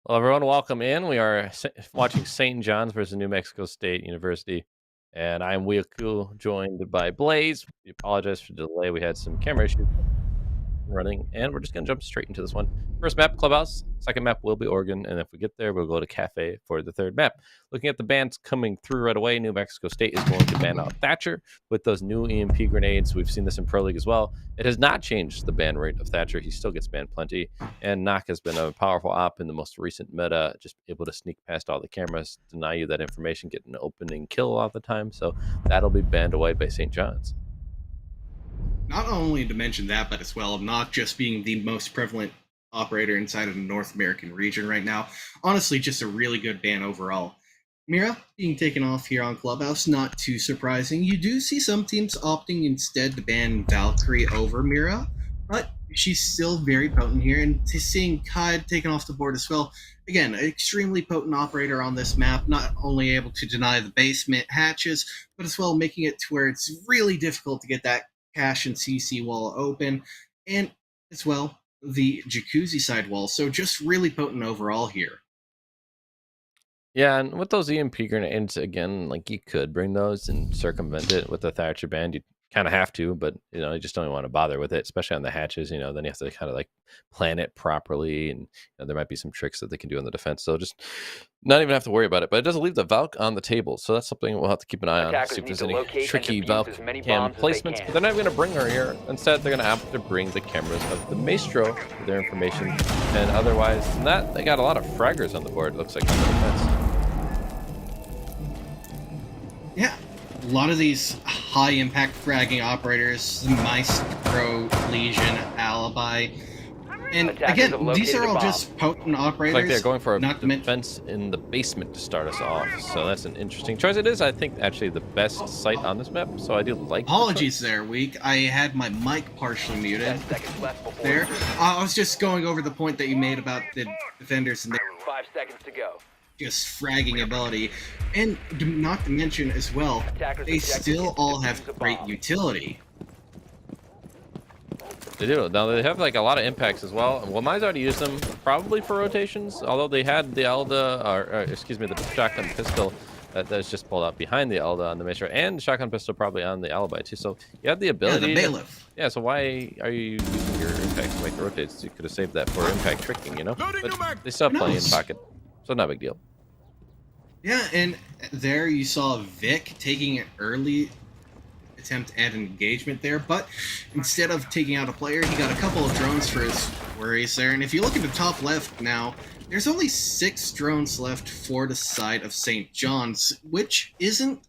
Well, everyone, welcome in. We are watching St. John's versus New Mexico State University, and I'm Wiku, joined by Blaze. We apologize for the delay. We had some camera issues running, and we're just gonna jump straight into this one. First map, Clubhouse. Second map will be Oregon, and if we get there, we'll go to Cafe for the third map. Looking at the bans coming through right away, New Mexico State is going to ban out Thatcher with those new EMP grenades. We've seen this in Pro League as well. It has not changed the ban rate of Thatcher. He still gets banned plenty, and Knock has been a powerful op in the most recent meta, just able to sneak past all the cameras, deny you that information, get an opening kill all the time. So that'll be banned away by St. John's. Not only to mention that, but as well, not just being the most prevalent operator inside of the North American region right now. Honestly, just a really good ban overall. Mira being taken off here on Clubhouse, not too surprising. You do see some teams opting instead to ban Valkyrie over Mira, but she's still very potent here. And to seeing Kai taken off the board as well, again, an extremely potent operator on this map, not only able to deny the basement hatches, but as well making it to where it's really difficult to get that cache and CC wall open, and as well the jacuzzi side wall. So just really potent overall here. Yeah, and with those EMP grenades, again, like you could bring those and circumvent it with the Thatcher band. You kind of have to, but you just don't want to bother with it, especially on the hatches. Then you have to kind of like plan it properly, and there might be some tricks that they can do on the defense. So just not even have to worry about it. But it doesn't leave the Valk on the table, so that's something we'll have to keep an eye on. See if there's any tricky Valk cam placements. But they're not going to bring her here. Instead, they're going to have to bring the cameras of the Maestro for their information, and otherwise than that, they got a lot of fraggers on the board. It looks like on the defense. Yeah, a lot of these high impact fragging operators, Maestro, Legion, Alibi, and again, these are all just potent operators. Like they're going for a defense in the basement to start us off, so that's an interesting choice. It is, I think, actually the best site on this map, so I do like. Apologies there, Week. I had my mic partially muted there. I was just going over the point that you made about the defenders and 5 seconds to go. Just fragging ability, and not to mention as well, they still all have great utility. They do. Now they have like a lot of impacts as well. Well, mine's already used them probably for rotations, although they had the Elda, or excuse me, the shotgun pistol that's just pulled out behind the Elda on the Maestro, and the shotgun pistol probably on the Alibi too. So you have the ability. Yeah, the bailiff. Yeah. So why are you using your impacts to make the rotates? You could have saved that for impact tricking, But they still have plenty in pocket, so not a big deal. Yeah, and there you saw Vic taking an early attempt at an engagement there, but instead of taking out a player, he got a couple of drones for his worries there. And if you look at the top left now, there's only 6 drones left for the side of St. John's, which isn't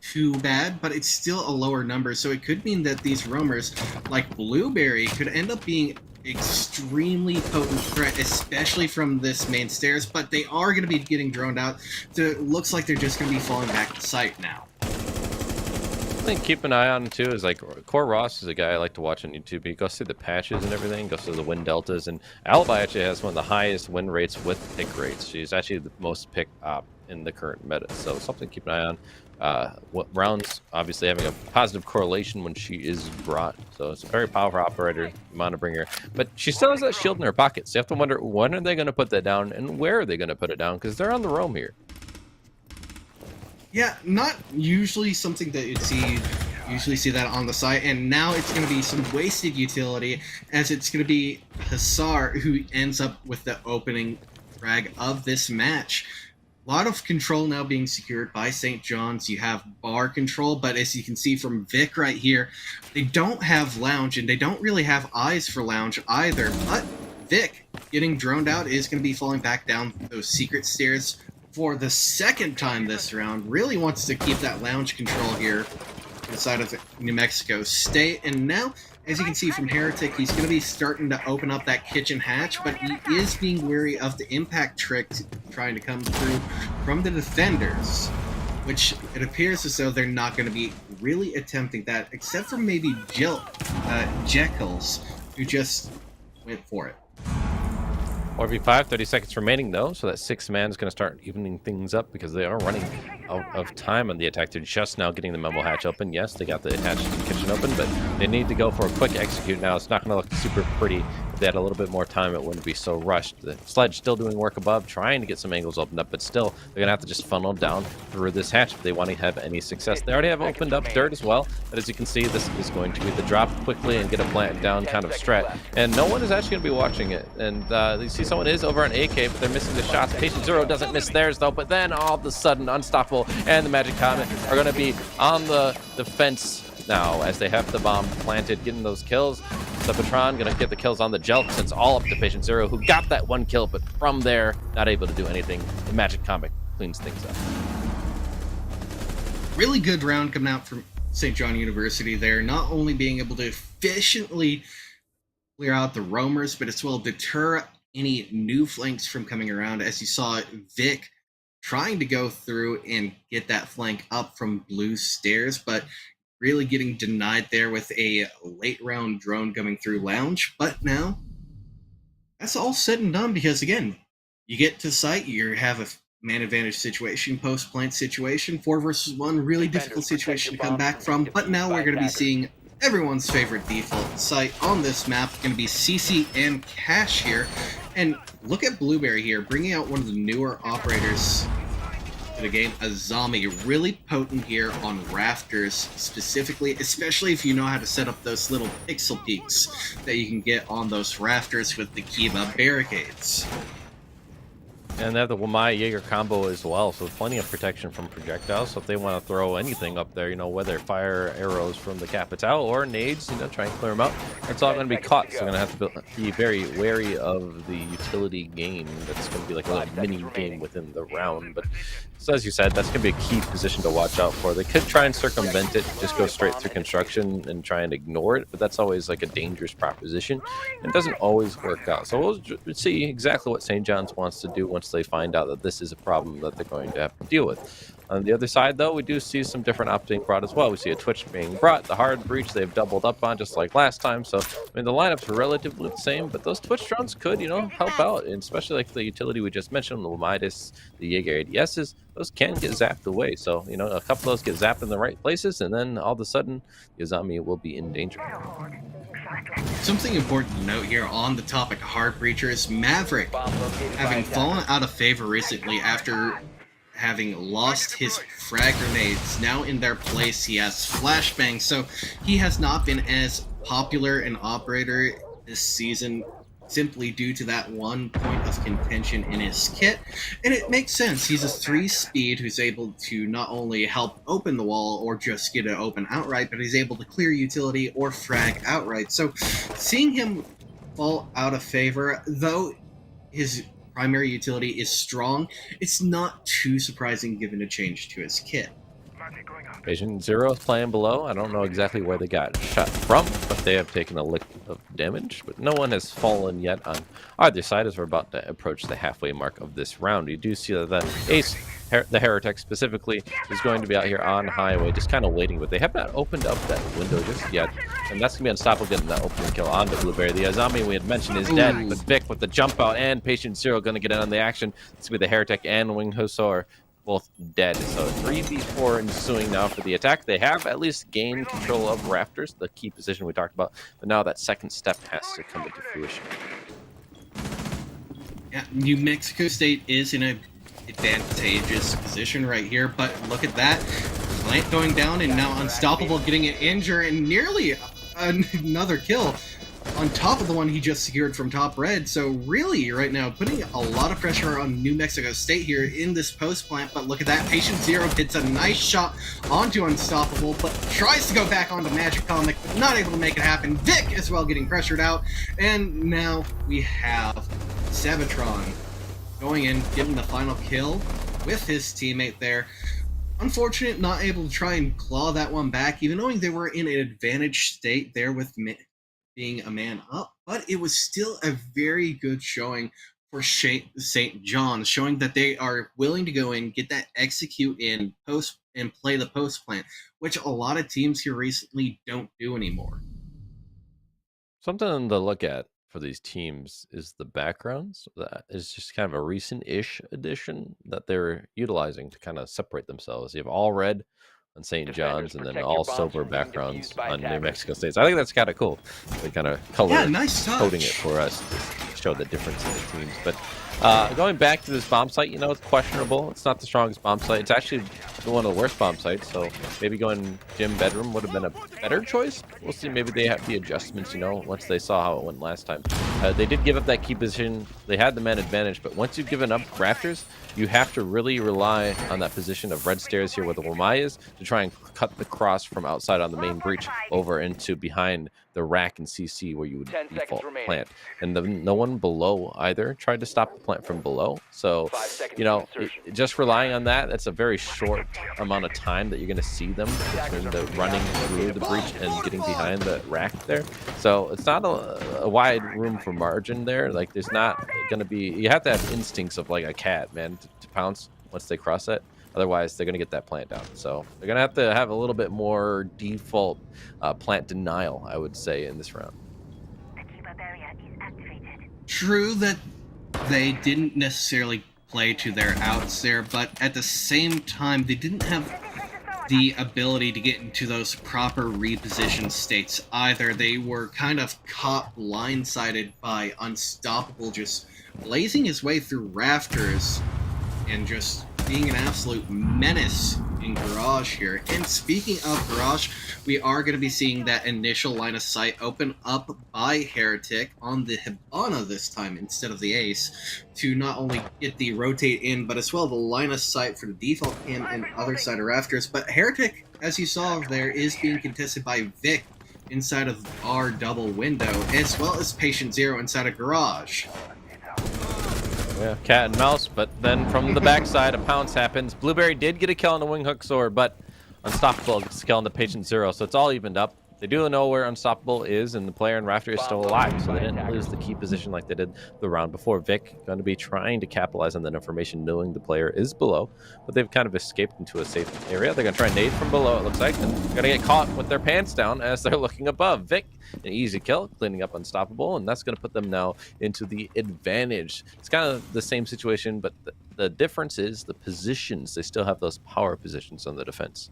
too bad, but it's still a lower number. So it could mean that these roamers, like Blueberry, could end up being extremely potent threat, especially from this main stairs, but they are going to be getting droned out. So it looks like they're just going to be falling back to site now. I think keep an eye on too is like Core Ross is a guy I like to watch on YouTube. He goes through the patches and everything, goes through the win deltas, and Alibi actually has one of the highest win rates with pick rates. She's actually the most picked op in the current meta, so something to keep an eye on. What rounds obviously having a positive correlation when she is brought, so it's a very powerful operator. You want to bring her, but she still has that shield in her pocket, so you have to wonder when are they going to put that down and where are they going to put it down, because they're on the roam here. Yeah, not usually something that you'd see. Usually see that on the site, and now it's going to be some wasted utility, as it's going to be Hassar who ends up with the opening frag of this match. A lot of control now being secured by St. John's. You have bar control, but as you can see from Vic right here, they don't have lounge, and they don't really have eyes for lounge either. But Vic, getting droned out, is going to be falling back down those secret stairs for the second time this round. Really wants to keep that lounge control here inside of New Mexico State. And now, as you can see from Heretic, he's going to be starting to open up that kitchen hatch, but he is being wary of the impact tricks trying to come through from the defenders, which it appears as though they're not going to be really attempting that, except for maybe Jekylls, who just went for it. 4v5, 30 seconds remaining though, so that 6th man is going to start evening things up because they are running out of time on the attack. They're just now getting the memo hatch open. Yes, they got the hatch in the kitchen open, but they need to go for a quick execute now. It's not going to look super pretty If they had a little bit more time, it wouldn't be so rushed. The Sledge still doing work above, trying to get some angles opened up, but still, they're going to have to just funnel down through this hatch if they want to have any success. They already have opened up dirt as well, but as you can see, this is going to be the drop quickly and get a plant down kind of strat, and no one is actually going to be watching it. And you see someone is over on AK, but they're missing the shots. Patient Zero doesn't miss theirs, though, but then all of a sudden, Unstoppable and the Magic Comet are going to be on the fence now as they have the bomb planted, getting those kills. Subpatron gonna get the kills on the Jelk, since all up to Patient Zero, who got that one kill, but from there, not able to do anything. The Magic Comic cleans things up. Really good round coming out from St. John University there, not only being able to efficiently clear out the roamers, but as well deter any new flanks from coming around, as you saw Vic trying to go through and get that flank up from blue stairs, but really getting denied there with a late round drone coming through lounge. But now that's all said and done, because again, you get to site, you have a man advantage situation, post plant situation, 4 versus 1, really difficult situation to come back from. But now we're going to be seeing everyone's favorite default site on this map, going to be CC and Cash here. And look at Blueberry here, bringing out one of the newer operators to the game, a zombie, really potent here on rafters specifically, especially if you know how to set up those little pixel peaks that you can get on those rafters with the Kiva barricades. And they have the Wamai Jaeger combo as well, so plenty of protection from projectiles. So if they want to throw anything up there, whether fire arrows from the Capital or nades, try and clear them out, it's all going to be caught. So they're going to have to be very wary of the utility game. That's going to be like a little mini game within the round. But so as you said, that's going to be a key position to watch out for. They could try and circumvent it, just go straight through construction and try and ignore it, but that's always like a dangerous proposition. It doesn't always work out. So we'll see exactly what St. John's wants to do once they find out that this is a problem that they're going to have to deal with. On the other side, though, we do see some different ops being brought as well. We see a Twitch being brought, the hard breach they've doubled up on just like last time. So, the lineups are relatively the same, but those Twitch drones could, help out, and especially like the utility we just mentioned, the Midas, the Jaeger ADSs, those can get zapped away. So, a couple of those get zapped in the right places, and then all of a sudden, Yazami will be in danger. Something important to note here on the topic of hard breachers, Maverick, having fallen out of favor recently after having lost his frag grenades, now in their place he has flashbang, so he has not been as popular an operator this season, simply due to that one point of contention in his kit. And it makes sense. He's a 3-speed who's able to not only help open the wall or just get it open outright, but he's able to clear utility or frag outright. So seeing him fall out of favor, though his primary utility is strong, it's not too surprising given a change to his kit. Patient Zero is playing below. I don't know exactly where they got shot from, but they have taken a lick of damage. But no one has fallen yet on either side as we're about to approach the halfway mark of this round. You do see that the Ace, the Heretic specifically, is going to be out here on highway, just kind of waiting, but they have not opened up that window just yet. And that's going to be Unstoppable getting that opening kill on the Blueberry. The Azami we had mentioned is dead, but Vic with the jump out and Patient Zero going to get in on the action. It's going to be the Heretic and Wing Hosor both dead. So 3v4 ensuing now for the attack. They have at least gained control of rafters, the key position we talked about, but now that second step has to come into fruition. Yeah, New Mexico State is in an advantageous position right here, but look at that. Plant going down, and now Unstoppable getting an injured and nearly another kill on top of the one he just secured from top red. So really, right now, putting a lot of pressure on New Mexico State here in this post plant. But look at that, Patient Zero hits a nice shot onto Unstoppable, but tries to go back onto Magic Comic, but not able to make it happen. Vic as well getting pressured out, and now we have Sabatron going in, getting the final kill with his teammate there. Unfortunate, not able to try and claw that one back, even knowing they were in an advantage state there with being a man up, but it was still a very good showing for St. John's, showing that they are willing to go in, get that execute in post and play the post plant, which a lot of teams here recently don't do anymore. Something to look at for these teams is the backgrounds. That is just kind of a recent-ish addition that they're utilizing to kind of separate themselves. You have all red on St. Defenders, John's, and then protect your all bombs silver from being backgrounds defused by on New attackers. Mexico State. So I think that's kind of cool. They kind of Yeah, color nice coding it touch. for us to show the difference in the teams. But going back to this bomb site, it's questionable. It's not the strongest bomb site. It's actually one of the worst bomb sites. So maybe going gym bedroom would have been a better choice. We'll see. Maybe they have the adjustments, once they saw how it went last time. They did give up that key position. They had the man advantage, but once you've given up rafters, you have to really rely on that position of red stairs here where the Wamai is to try and cut the cross from outside on the main breach over into behind the rack and CC where you would 10 seconds default remaining. plant. And no one below either tried to stop the plant from below. So, 5 seconds to insertion. just relying on that, that's a very short amount of time that you're going to see them between the running through the breach and getting behind the rack there. So it's not a wide room for margin there. Like there's not going to be, you have to have instincts of like a cat, man, to pounce once they cross it. Otherwise, they're going to get that plant down. So they're going to have a little bit more default plant denial, I would say, in this round. True that they didn't necessarily play to their outs there, but at the same time, they didn't have the ability to get into those proper repositioned states either. They were kind of caught blindsided by Unstoppable just blazing his way through rafters and just being an absolute menace in Garage here. And speaking of Garage, we are going to be seeing that initial line of sight open up by Heretic on the Hibana this time instead of the Ace to not only get the rotate in, but as well the line of sight for the default cam and other side of rafters. But Heretic, as you saw there, is being contested by Vic inside of our double window, as well as Patient Zero inside of Garage. Yeah, cat and mouse, but then from the backside, a pounce happens. Blueberry did get a kill on the wing hook sword, but Unstoppable gets a kill on the Patient Zero, so it's all evened up. They do know where Unstoppable is, and the player in Rafter is still alive, so they didn't lose the key position like they did the round before. Vic going to be trying to capitalize on that information, knowing the player is below, but they've kind of escaped into a safe area. They're going to try and nade from below, it looks like, and they're going to get caught with their pants down as they're looking above. Vic, an easy kill, cleaning up Unstoppable, and that's going to put them now into the advantage. It's kind of the same situation, but the difference is the positions. They still have those power positions on the defense.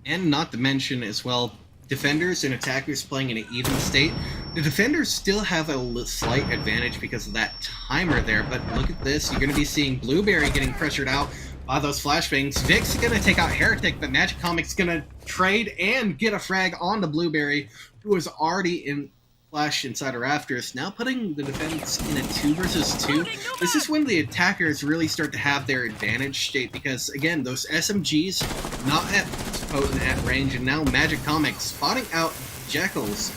And not to mention as well, defenders and attackers playing in an even state. The defenders still have a slight advantage because of that timer there, but look at this. You're going to be seeing Blueberry getting pressured out by those flashbangs. Vic's going to take out Heretic, but Magic Comic's going to trade and get a frag on the Blueberry, who was already in flash inside of rafters, now putting the defense in a 2 versus 2. This is when the attackers really start to have their advantage state because, again, those SMGs not at potent at range, and now Magic Comics spotting out Jekylls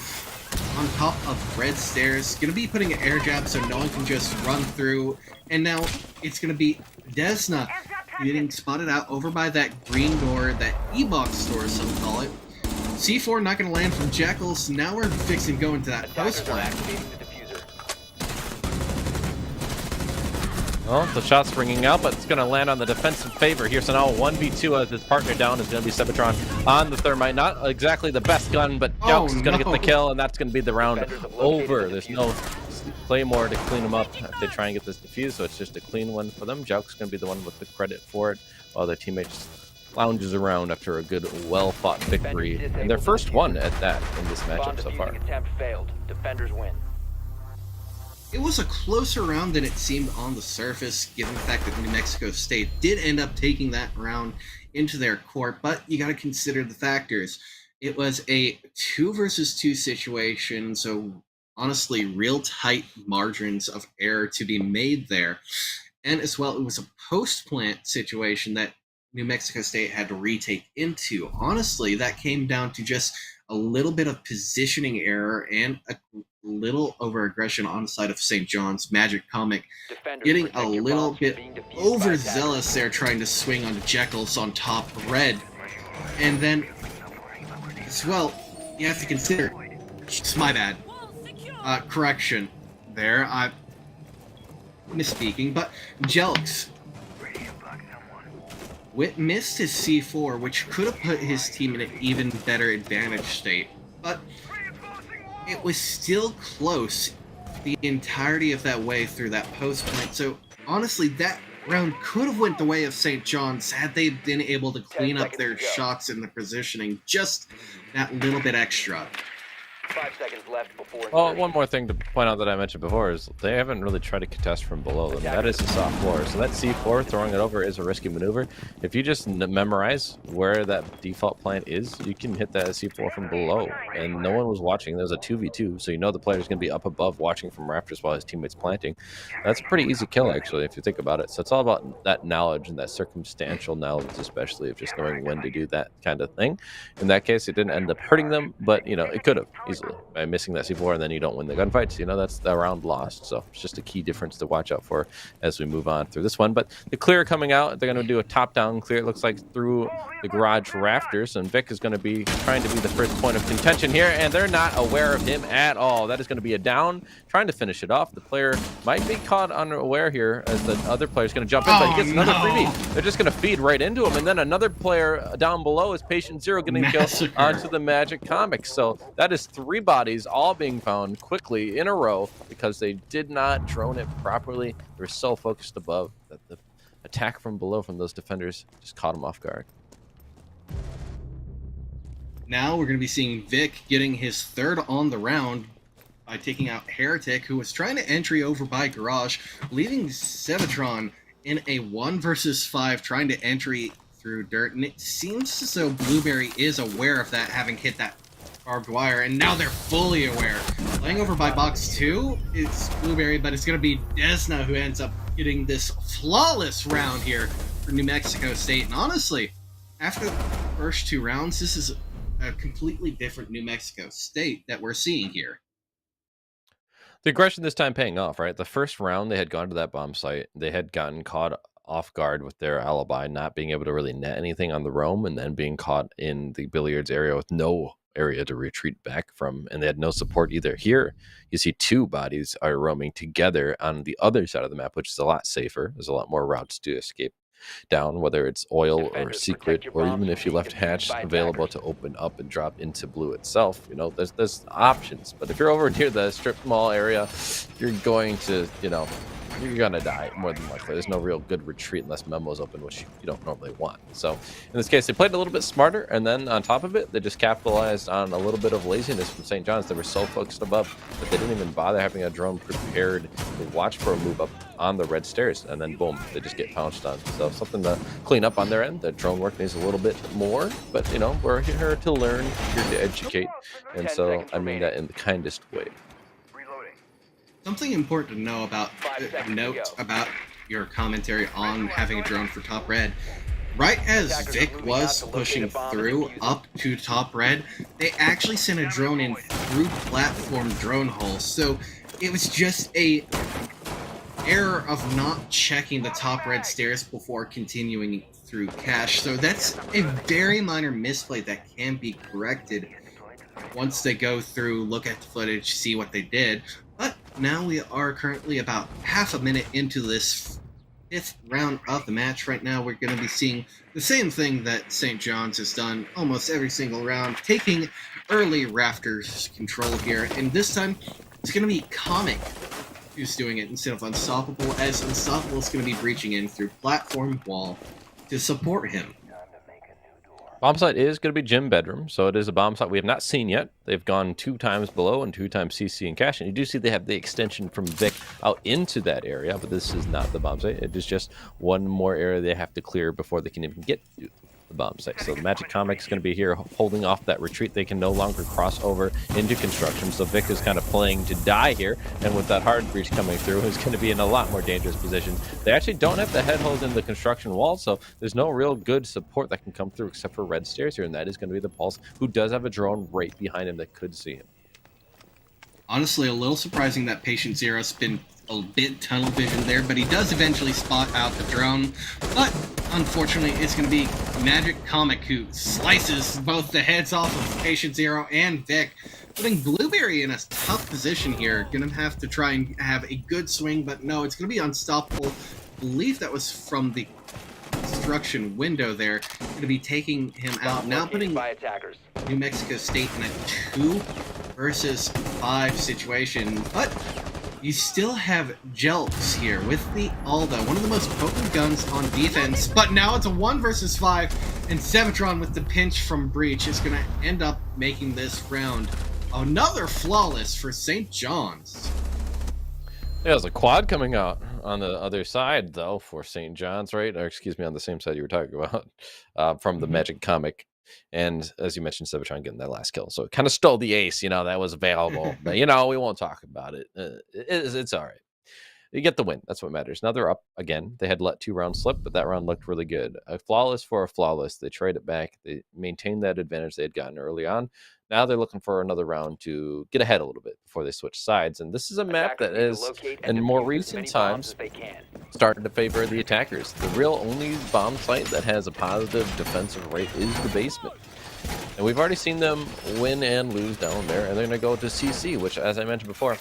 on top of red stairs. Going to be putting an air jab so no one can just run through, and now it's going to be Desna getting spotted out over by that green door, that E-box door, some call it. C4 not going to land from Jekylls. Now we're fixing to go into that post Attackers are play. activating the diffuser. Well, the shot's ringing out, but it's going to land on the defensive favor here. So now 1v2 as his partner down is going to be Sebitron on the Thermite. Not exactly the best gun, but Jokes is going to get the kill, and that's going to be the round over. There's no Claymore to clean them up if they try and get this defused, so it's just a clean one for them. Jokes is going to be the one with the credit for it, while their teammates lounges around after a good, well-fought victory, and their first one at that in this Bomb matchup so far. defusing attempt failed. Defenders win. It was a closer round than it seemed on the surface, given the fact that New Mexico State did end up taking that round into their court, but you got to consider the factors. It was a 2 versus 2 situation, so honestly, real tight margins of error to be made there. And as well, it was a post-plant situation that New Mexico State had to retake into. Honestly, that came down to just a little bit of positioning error and a little over-aggression on the side of St. John's. Magic Comic Defenders, getting a protect your little bombs from bit being defused by overzealous there, trying to swing on Jekylls on top of red. And then, as well, you have to consider, it's my bad, correction there, I'm misspeaking, but Jelix missed his C4, which could have put his team in an even better advantage state, but it was still close the entirety of that way through that post point. So honestly, that round could have went the way of St. John's had they been able to 10 clean up seconds their to go. shots and the positioning just that little bit extra. 5 seconds left before Well, insertion. one more thing to point out that I mentioned before is they haven't really tried to contest from below them. That is a soft floor, so that C4 throwing it over is a risky maneuver. If you just memorize where that default plant is, you can hit that C4 from below, and no one was watching. There was a 2v2, so you know the player's going to be up above watching from rafters while his teammate's planting. That's a pretty easy kill, actually, if you think about it. So it's all about that knowledge and that circumstantial knowledge, especially of just knowing when to do that kind of thing. In that case, it didn't end up hurting them, but, you know, it could have easily by missing that C4, and then you don't win the gunfights. You know, that's the round lost. So it's just a key difference to watch out for as we move on through this one. But the clear coming out, they're going to do a top-down clear, it looks like, through the garage rafters, and Vic is going to be trying to be the first point of contention here, and they're not aware of him at all. That is going to be a down, trying to finish it off. The player might be caught unaware here as the other player is going to jump in, but he gets another freebie. They're just going to feed right into him, and then another player down below is Patient Zero getting killed onto the Magic Comics. So that is 3 bodies all being found quickly in a row because they did not drone it properly. They were so focused above that the attack from below from those defenders just caught them off guard. Now we're going to be seeing Vic getting his third on the round by taking out Heretic, who was trying to entry over by Garage, leaving Sevatron in a 1 versus 5, trying to entry through dirt. And it seems as though Blueberry is aware of that, having hit that barbed wire, and now they're fully aware. Playing over by box 2, it's Blueberry, but it's going to be Desna who ends up getting this flawless round here for New Mexico State. And honestly, after the first 2 rounds, this is a completely different New Mexico State that we're seeing here. The aggression this time paying off, right? The first round, they had gone to that bomb site. They had gotten caught off guard with their alibi, not being able to really net anything on the roam, and then being caught in the billiards area with no area to retreat back from, and they had no support either. Here, you see 2 bodies are roaming together on the other side of the map, which is a lot safer. There's a lot more routes to escape down, whether it's oil or Defenders, secret, protect your or bombs even if you from left being defused hatch by available attackers. to open up and drop into blue itself. You know, there's options. But if you're over near the strip mall area, you're going to, you know, you're gonna die more than likely. There's no real good retreat unless Memo's open, which you don't normally want. So in this case, they played a little bit smarter, and then on top of it, they just capitalized on a little bit of laziness from St. John's. They were so focused above that they didn't even bother having a drone prepared to watch for a move up on the red stairs, and then boom, they just get pounced on. So something to clean up on their end. The drone work needs a little bit more, but you know, we're here to learn, here to educate, and 10 so seconds I mean that in the kindest way. Something important to know about, 5 seconds to note go. about your commentary on having a drone for top red. Right as Attackers are Vic moving was out to locate pushing a bomb and through defuse it. up to top red, they actually sent a drone in through platform drone holes. So it was just a error of not checking the top red stairs before continuing through cache. So that's a very minor misplay that can be corrected once they go through, look at the footage, see what they did. But now we are currently about half a minute into this 5th round of the match. Right now we're going to be seeing the same thing that St. John's has done almost every single round, taking early rafters control here. And this time it's going to be Comic who's doing it instead of Unstoppable, as Unstoppable is going to be breaching in through platform wall to support him. Bomb site is going to be gym bedroom, so it is a bomb site we have not seen yet. They've gone 2 times below and 2 times CC and cache, and you do see they have the extension from Vic out into that area, but this is not the bomb site. It is just one more area they have to clear before they can even get to the bomb site. So the Magic Comics is going to be here holding off that retreat. They can no longer cross over into construction, so Vic is kind of playing to die here, and with that hard breach coming through, is going to be in a lot more dangerous position. They actually don't have the head hold in the construction wall, so there's no real good support that can come through except for red stairs here, and that is going to be the Pulse, who does have a drone right behind him that could see him. Honestly, a little surprising that Patient Zero's been a bit tunnel vision there, but he does eventually spot out the drone. But unfortunately, it's going to be Magic Comic who slices both the heads off of Patient Zero and Vic, putting Blueberry in a tough position here. Going to have to try and have a good swing, but no, it's going to be Unstoppable. I believe that was from the construction window there. Going to be taking him out. Bomb Now located putting by attackers. New Mexico State in a 2 versus 5 situation, but you still have Jelks here with the Alda, one of the most potent guns on defense, but now it's a 1 versus 5, and Sevatron with the pinch from Breach is going to end up making this round another flawless for St. John's. Yeah, there's a quad coming out on the other side, though, for St. John's, right? Or excuse me, on the same side you were talking about from the Magic comic. And as you mentioned, Sevatron getting that last kill. So it kind of stole the ace, that was available. But, we won't talk about it. It's all right. You get the win. That's what matters. Now they're up again. They had let 2 rounds slip, but that round looked really good. A flawless for a flawless. They trade it back. They maintained that advantage they had gotten early on. Now they're looking for another round to get ahead a little bit before they switch sides. And this is a map that is, in more recent times, starting to favor the attackers. The real only bomb site that has a positive defensive rate is the basement. And we've already seen them win and lose down there. And they're going to go to CC, which, as I mentioned before,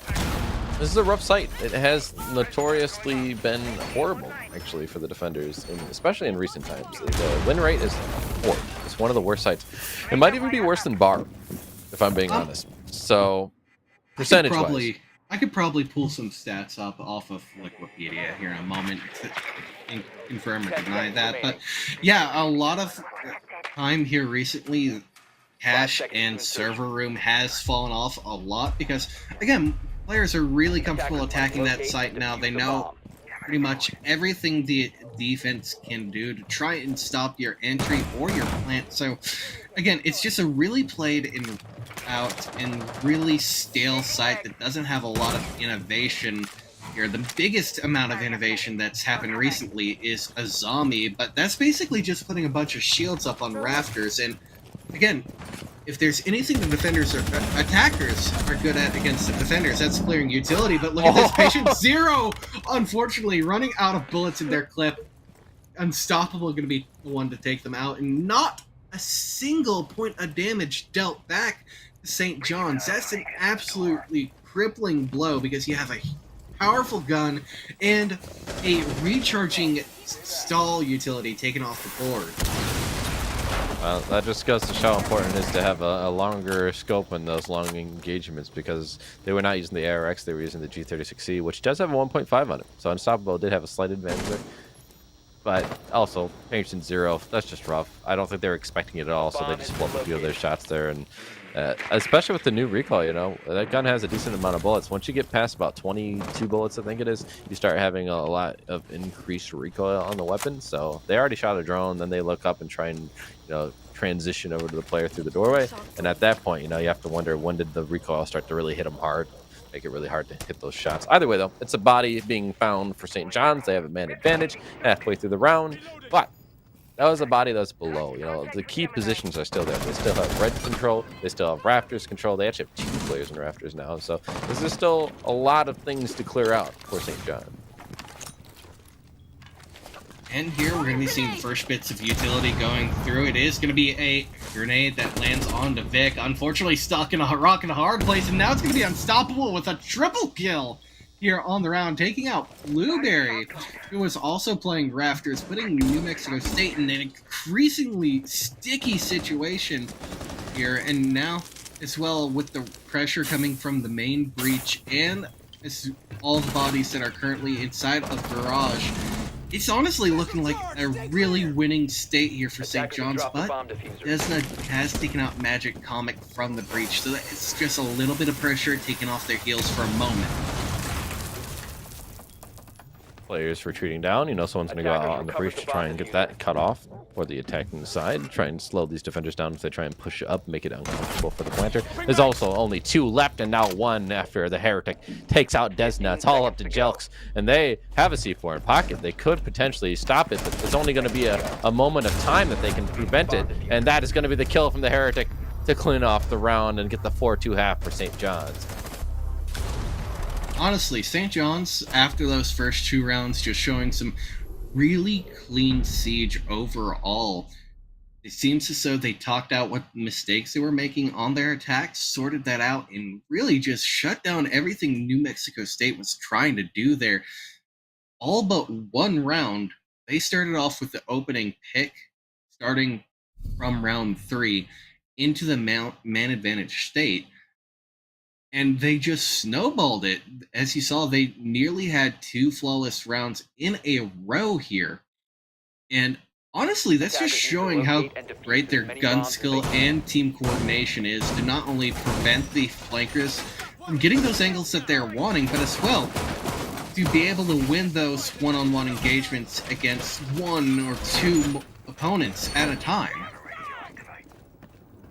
this is a rough site. It has notoriously been horrible, actually, for the defenders, especially in recent times. The win rate is horrible. It's one of the worst sites. It might even be worse than Bar, if I'm being honest. So, percentage-wise. I could probably pull some stats up off of Wikipedia here in a moment to confirm or deny that. But yeah, a lot of time here recently, cache and server room has fallen off a lot because, again, players are really comfortable attacking that site now. They know pretty much everything the defense can do to try and stop your entry or your plant. So, again, it's just a really played out and really stale site that doesn't have a lot of innovation here. The biggest amount of innovation that's happened recently is a zombie, but that's basically just putting a bunch of shields up on rafters. And, again, if there's anything the defenders or attackers are good at against the defenders, that's clearing utility. But look at this, Patient Zero, unfortunately, running out of bullets in their clip. Unstoppable going to be the one to take them out, and not a single point of damage dealt back to St. John's. That's an absolutely crippling blow because you have a powerful gun and a recharging stall utility taken off the board. That just goes to show how important it is to have a longer scope in those long engagements, because they were not using the ARX, they were using the G36C, which does have a 1.5 on it. So Unstoppable did have a slight advantage there. But also, Patient Zero, that's just rough. I don't think they were expecting it at all, so they just flipped a few of their shots there. And especially with the new recoil, that gun has a decent amount of bullets. Once you get past about 22 bullets, I think it is, you start having a lot of increased recoil on the weapon. So they already shot a drone, then they look up and try and, transition over to the player through the doorway. And at that point, you have to wonder, when did the recoil start to really hit them hard? Make it really hard to hit those shots. Either way, though, it's a body being found for St. John's. They have a man advantage halfway through the round, but that was a body that's below. The key positions are still there. They still have red control. They still have rafters control. They actually have 2 players in rafters now, so this is still a lot of things to clear out for St. John. And here we're going to be seeing the first bits of utility going through. It is going to be a grenade that lands onto Vic. Unfortunately stuck in a rock and a hard place, and now it's going to be Unstoppable with a triple kill here on the round, taking out Blueberry, who was also playing rafters, putting New Mexico State in an increasingly sticky situation here. And now, as well, with the pressure coming from the main breach and all the bodies that are currently inside of Garage, it's honestly looking like a really winning state here for St. John's, but Desna has taken out Magic Comic from the breach, so it's just a little bit of pressure taken off their heels for a moment. Players retreating down. Someone's going to go out on the breach to try and get that cut off, or the attacking side. Try and slow these defenders down if they try and push up, make it uncomfortable for the planter. There's also only 2 left, and now 1 after the Heretic takes out Desna. It's all up to Jelks, and they have a C4 in pocket. They could potentially stop it, but it's only going to be a moment of time that they can prevent it, and that is going to be the kill from the Heretic to clean off the round and get the 4-2 half for St. John's. Honestly, St. John's, after those first 2 rounds, just showing some really clean siege overall. It seems as though they talked out what mistakes they were making on their attacks, sorted that out, and really just shut down everything New Mexico State was trying to do there. All but 1 round, they started off with the opening pick, starting from round 3, into the man advantage state. and they just snowballed it. As you saw, they nearly had 2 flawless rounds in a row here. And honestly, that's just Attackers need to showing how locate and defuse great as their many gun bombs as skill they can. and team coordination is to not only prevent the flankers from getting those angles that they're wanting, but as well to be able to win those one-on-one engagements against one or two opponents at a time.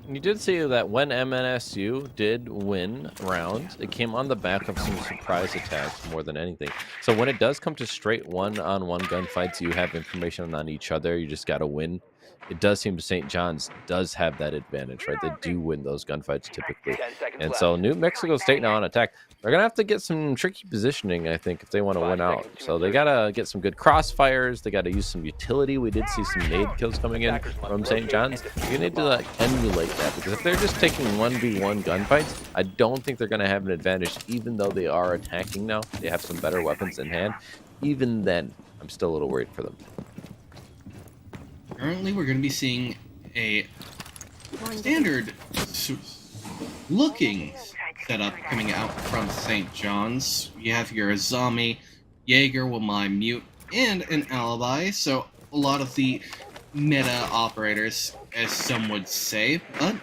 You did see that when MNSU did win rounds, it came on the back of some surprise attacks more than anything. So when it does come to straight one-on-one gunfights, you have information on each other. You just got to win. It does seem St. John's does have that advantage, right? They do win those gunfights typically. 10 seconds And left. so New Mexico State now on attack. They're going to have to get some tricky positioning, I think, if they want to 5 win out. seconds to So they insertion. got to get some good crossfires. They got to use some utility. We did see some nade kills coming in Attackers must from St. locate John's. and defuse You the need to bomb. like emulate that, because if they're just taking 1v1 gunfights, I don't think they're going to have an advantage, even though they are attacking now. They have some better weapons in hand. Even then, I'm still a little worried for them. Currently, we're going to be seeing a standard looking setup coming out from St. John's. You have your Azami, Jaeger with my mute, and an alibi. So a lot of the meta operators, as some would say, but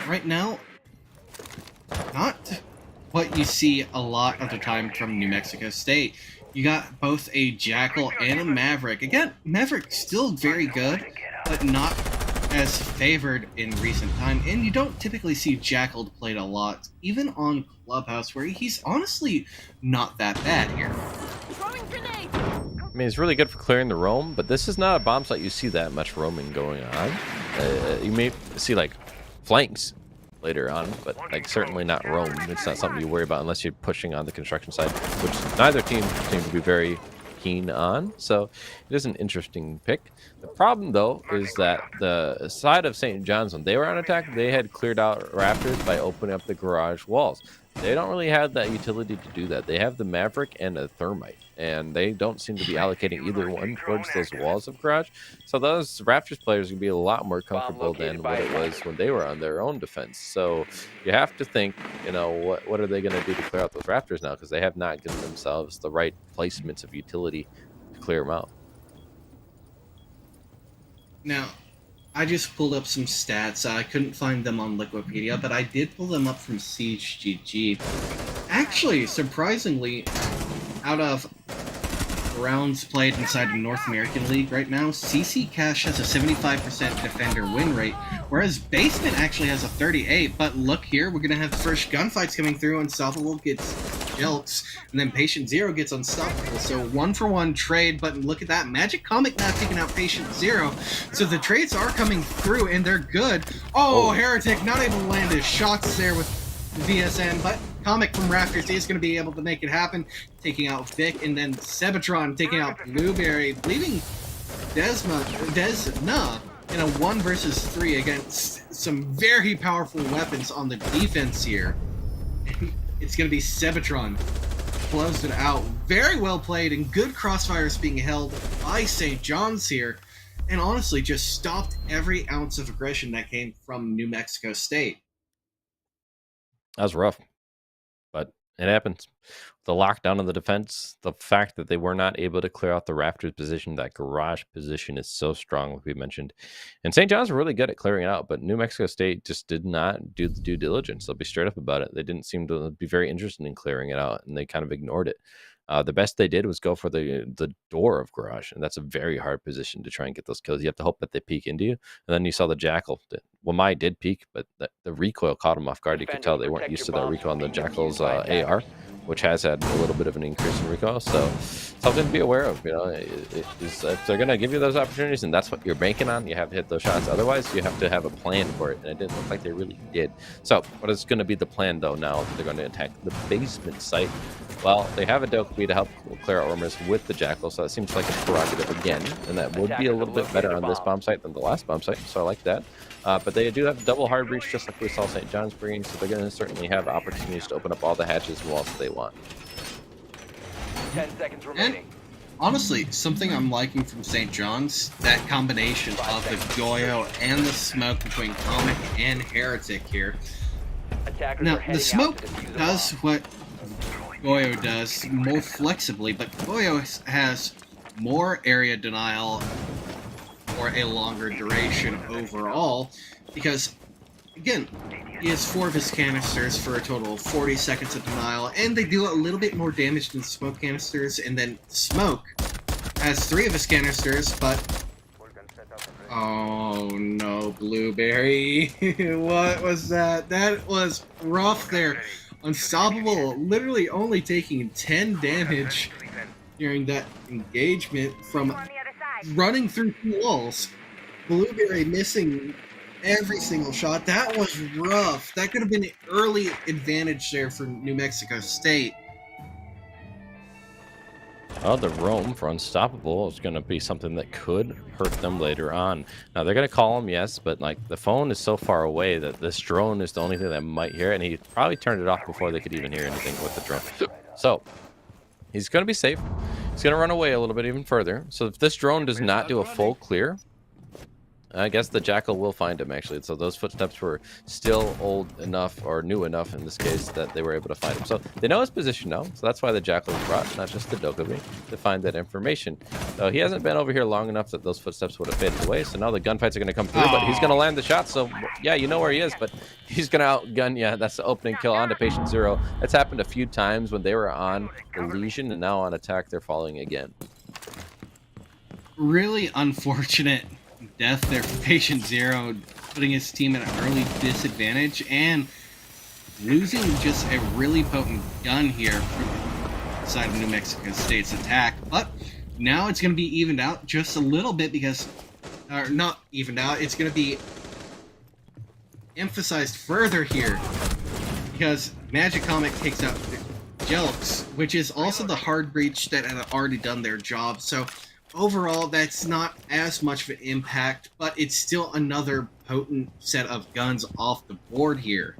right now, not what you see a lot of the time from New Mexico State. You got both a Jackal and a Maverick. Again, Maverick still very good, but not as favored in recent time. And you don't typically see Jackal played a lot, even on Clubhouse, where he's honestly not that bad here. I mean, it's really good for clearing the roam, but this is not a bomb site you see that much roaming going on. You may see like flanks later on, but like certainly not roam. It's not something you worry about unless you're pushing on the construction side, which neither team seems to be very keen on. So it is an interesting pick. The problem though is that the side of St. John's, when they were on attack, they had cleared out rafters by opening up the garage walls. They don't really have that utility to do that. They have the Maverick and a Thermite, and they don't seem to be allocating either one towards those walls of garage. So those Raptors players are going to be a lot more comfortable than what it was when they were on their own defense. So you have to think, you know, what are they going to do to clear out those Raptors now? Because they have not given themselves the right placements of utility to clear them out. Now, I just pulled up some stats. I couldn't find them on Wikipedia, but I did pull them up from SiegeGG. Actually, surprisingly, out of rounds played inside the North American League right now, CC Cash has a 75% defender win rate, whereas Basement actually has a 38. But look here, we're gonna have the first gunfights coming through. Unstoppable gets Jelks, and then Patient Zero gets Unstoppable. So 1-for-1 trade, but look at that. Magic Comic now taking out Patient Zero. So the trades are coming through, and they're good. Oh, Heretic not able to land his shots there with VSN, but Comic from Raptors is going to be able to make it happen, taking out Vic, and then Sebitron taking out Blueberry, leaving Desna in a 1 versus 3 against some very powerful weapons on the defense here. It's going to be Sebitron. Closed it out. Very well played, and good crossfires being held by St. John's here, and honestly just stopped every ounce of aggression that came from New Mexico State. That was rough, but it happens. The lockdown of the defense, the fact that they were not able to clear out the Raptors position, that garage position is so strong, like we mentioned. And St. John's were really good at clearing it out, but New Mexico State just did not do the due diligence. They'll be straight up about it. They didn't seem to be very interested in clearing it out, and they kind of ignored it. The best they did was go for the door of garage, and that's a very hard position to try and get those kills. You have to hope that they peek into you, and then you saw the Jackal. Wamai did peek, but the recoil caught him off guard. You could tell they weren't used to that recoil on the Jackal's AR, which has had a little bit of an increase in recoil. So something to be aware of. You know, if they're going to give you those opportunities, and that's what you're banking on, you have to hit those shots. Otherwise, you have to have a plan for it, and it didn't look like they really did. So what is going to be the plan, though, now that they're going to attack the basement site? Well, they have a Dokkaebi to help clear out rumors with the Jackal, so that seems like a prerogative again, and that would be a little bit better on this bomb site than the last bomb site, so I like that. But they do have double hard breach, just like we saw St. John's bringing, so they're going to certainly have opportunities to open up all the hatches and walls that they want. 10 seconds remaining. Honestly, something I'm liking from St. John's, that combination of the Goyo and the smoke between Comic and Heretic here. Attackers Now, are the heading out smoke to defuse a does bomb. what Goyo does more flexibly, but Goyo has more area denial for a longer duration overall, because, again, he has 4 of his canisters for a total of 40 seconds of denial, and they do a little bit more damage than smoke canisters, and then Smoke has 3 of his canisters, but... Oh no, Blueberry. What was that? That was rough there. Unstoppable, literally only taking 10 damage during that engagement from running through 2 walls. Blueberry missing every single shot. That was rough. That could have been an early advantage there for New Mexico State. Oh, the roam for Unstoppable is going to be something that could hurt them later on. Now, they're going to call him, yes, but like the phone is so far away that this drone is the only thing that might hear it, and he probably turned it off before they could even hear anything with the drone. So, he's going to be safe. He's going to run away a little bit even further. So, if this drone does not do a full clear, I guess the Jackal will find him, actually. So those footsteps were still old enough, or new enough in this case, that they were able to find him. So they know his position now. So that's why the Jackal was brought, not just the Dokkaebi, to find that information. So he hasn't been over here long enough that those footsteps would have faded away. So now the gunfights are going to come through, but he's going to land the shot. So yeah, you know where he is, but he's going to outgun you. That's the opening kill onto Patient Zero. That's happened a few times when they were on the Legion, and now on attack, they're falling again. Really unfortunate death there for Patient Zero, putting his team at an early disadvantage and losing just a really potent gun here from the side of New Mexico State's attack. But now it's going to be evened out just a little bit because, or not evened out, it's going to be emphasized further here because Magic Comic takes out Jelks, which is also the hard breach that had already done their job. So overall, that's not as much of an impact, but it's still another potent set of guns off the board here.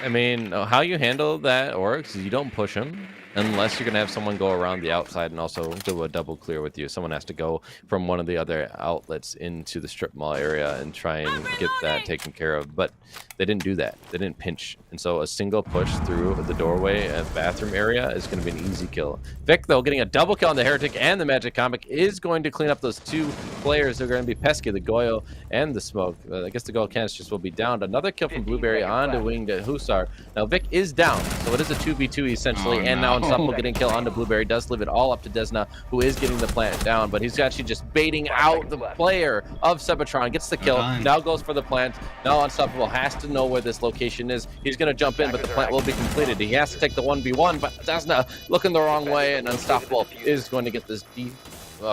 I mean, how you handle that orcs is you don't push them unless you're going to have someone go around the outside and also do a double clear with you. Someone has to go from one of the other outlets into the strip mall area and try and get that taken care of. But they didn't do that. They didn't pinch. And so a single push through the doorway and bathroom area is going to be an easy kill. Vic, though, getting a double kill on the Heretic and the Magic Comic is going to clean up those 2 players who are going to be pesky, the Goyo and the Smoke. I guess the Goyo canisters will be downed. Another kill from Blueberry onto Winged Hussar. Now, Vic is down, so it is a 2v2 essentially, and now Unstoppable getting kill onto Blueberry does leave it all up to Desna, who is getting the plant down, but he's actually just baiting out the player of Sebitron, gets the kill, now goes for the plant. Now Unstoppable has to know where this location is. He's going to jump in, but the plant will be completed. He has to take the 1v1, but Desna looking the wrong way, and Unstoppable is going to get this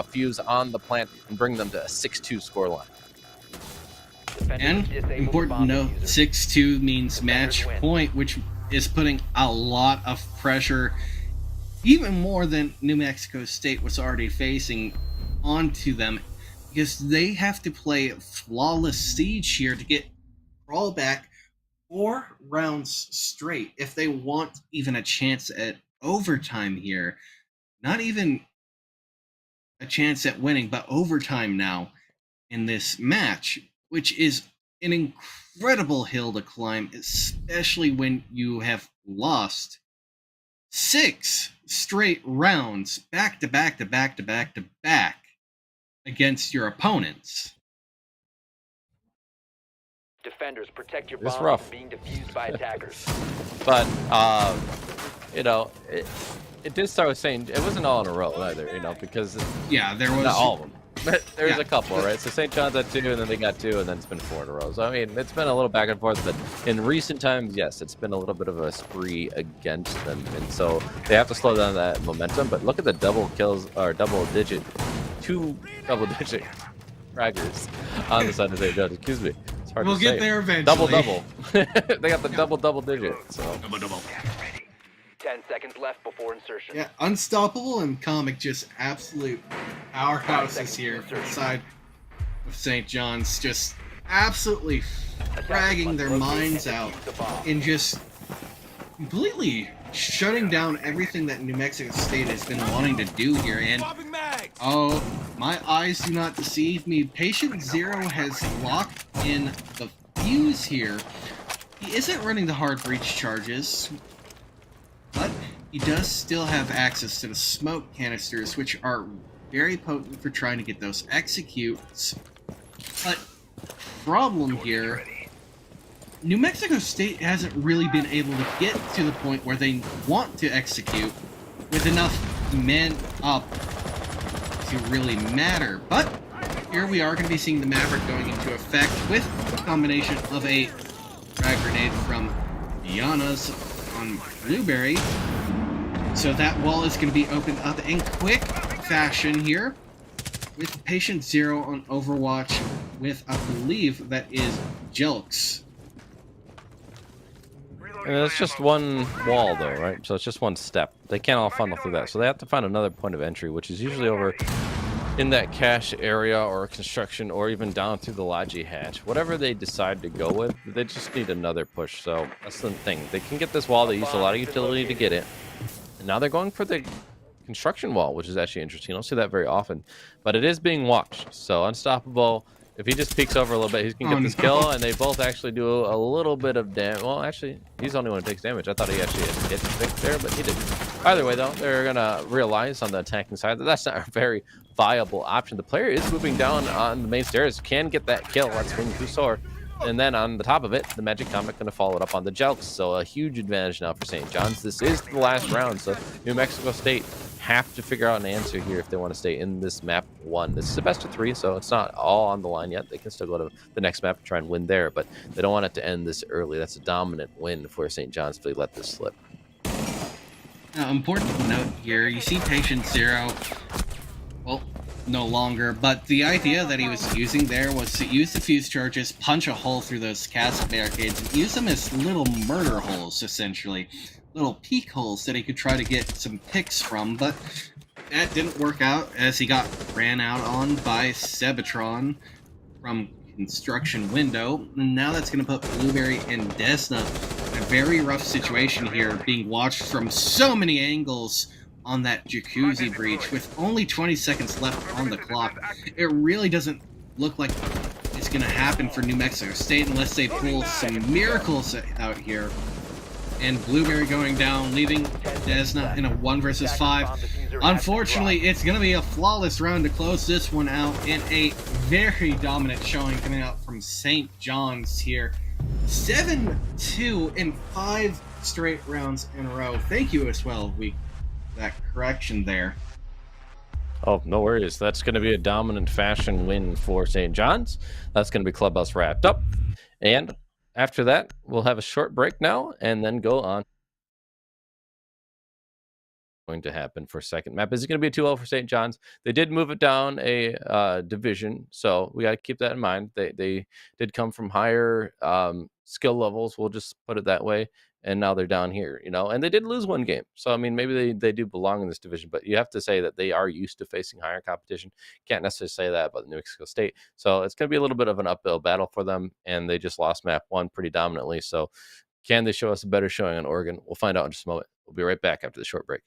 fuse on the plant and bring them to a 6-2 scoreline. And important to note, 6-2 means match point, which is putting a lot of pressure, even more than New Mexico State was already facing, onto them, because they have to play flawless siege here to get crawl back 4 rounds straight if they want even a chance at overtime here. Not even a chance at winning, but overtime now in this match, which is an incredible hill to climb, especially when you have lost 6 straight rounds back to back to back to back to back against your opponents. Defenders, protect your It's bombs rough. from being defused by attackers. But you know, it did start with saying it wasn't all in a row either, you know, because Yeah, there was not all of them. But there's Yeah. a couple, right? So St. John's had 2, and then they got 2, and then it's been 4 in a row. So I mean, it's been a little back and forth, but in recent times, yes, it's been a little bit of a spree against them, and so they have to slow down that momentum. But look at the double kills, or 2 double-digit fraggers on the side of St. John's. Excuse me, it's hard We'll to get say. there eventually. Double. They got the double digit. So. Double. 10 seconds left before insertion. Yeah, Unstoppable and Comic just absolute powerhouses here from the side of St. John's, just absolutely fragging their minds out and just completely shutting down everything that New Mexico State has been wanting to do here. And oh, my eyes do not deceive me. Patient Zero has locked in the fuse here, He isn't running the hard breach charges, but he does still have access to the smoke canisters, which are very potent for trying to get those executes. But problem here, New Mexico State hasn't really been able to get to the point where they want to execute with enough men up to really matter. But here we are going to be seeing the Maverick going into effect with a combination of a frag grenade from Diana's on Blueberry. So that wall is going to be opened up in quick fashion here with Patient Zero on Overwatch with, I believe, that is Jelks. And it's just one wall, though, right? So it's just one step. They can't all funnel through that. So they have to find another point of entry, which is usually over in that cache area or construction or even down through the Logi hatch. Whatever they decide to go with, they just need another push. So that's the thing. They can get this wall. They used a lot of utility to get it. And now they're going for the construction wall, which is actually interesting. You don't see that very often. But it is being watched. So Unstoppable, if he just peeks over a little bit, he can get this kill, and they both actually do a little bit of damage. Well, actually, he's the only one who takes damage. I thought he actually had hit Vic there, but he didn't. Either way, though, they're going to realize on the attacking side that that's not a very viable option. The player is moving down on the main stairs, can get that kill. Let's win Kusor. And then on the top of it, the Magic Comet going to follow it up on the Jelks. So a huge advantage now for St. John's. This is the last round, so New Mexico State have to figure out an answer here if they want to stay in this map 1. This is a best of 3, so it's not all on the line yet. They can still go to the next map and try and win there, but they don't want it to end this early. That's a dominant win for St. John's if they let this slip. Important to note here, you see Patient Zero, well, no longer, but the idea that he was using there was to use the fuse charges, punch a hole through those castle barricades, and use them as little murder holes, essentially. Little peek holes that he could try to get some picks from, but that didn't work out as he got ran out on by Sebatron from construction window. And now that's going to put Blueberry and Desna in a very rough situation here, being watched from so many angles on that jacuzzi breach with only 20 seconds left on the clock. It really doesn't look like it's going to happen for New Mexico State unless they pull some miracles out here. And Blueberry going down, leaving Desna in a 1 versus 5. Unfortunately, it's going to be a flawless round to close this one out, and a very dominant showing coming out from St. John's here. 7-2 in 5 straight rounds in a row. Thank you as well, that correction there. Oh, no worries. That's going to be a dominant fashion win for St. John's. That's going to be Clubhouse wrapped up. And after that, we'll have a short break now and then go on. Going to happen for second map. Is it going to be a 2-0 for St. John's? They did move it down a division, so we got to keep that in mind. They did come from higher skill levels, we'll just put it that way, and now they're down here, and they did lose one game. So, I mean, maybe they do belong in this division, but you have to say that they are used to facing higher competition. Can't necessarily say that about New Mexico State. So it's going to be a little bit of an uphill battle for them, and they just lost map 1 pretty dominantly. So can they show us a better showing on Oregon? We'll find out in just a moment. We'll be right back after the short break.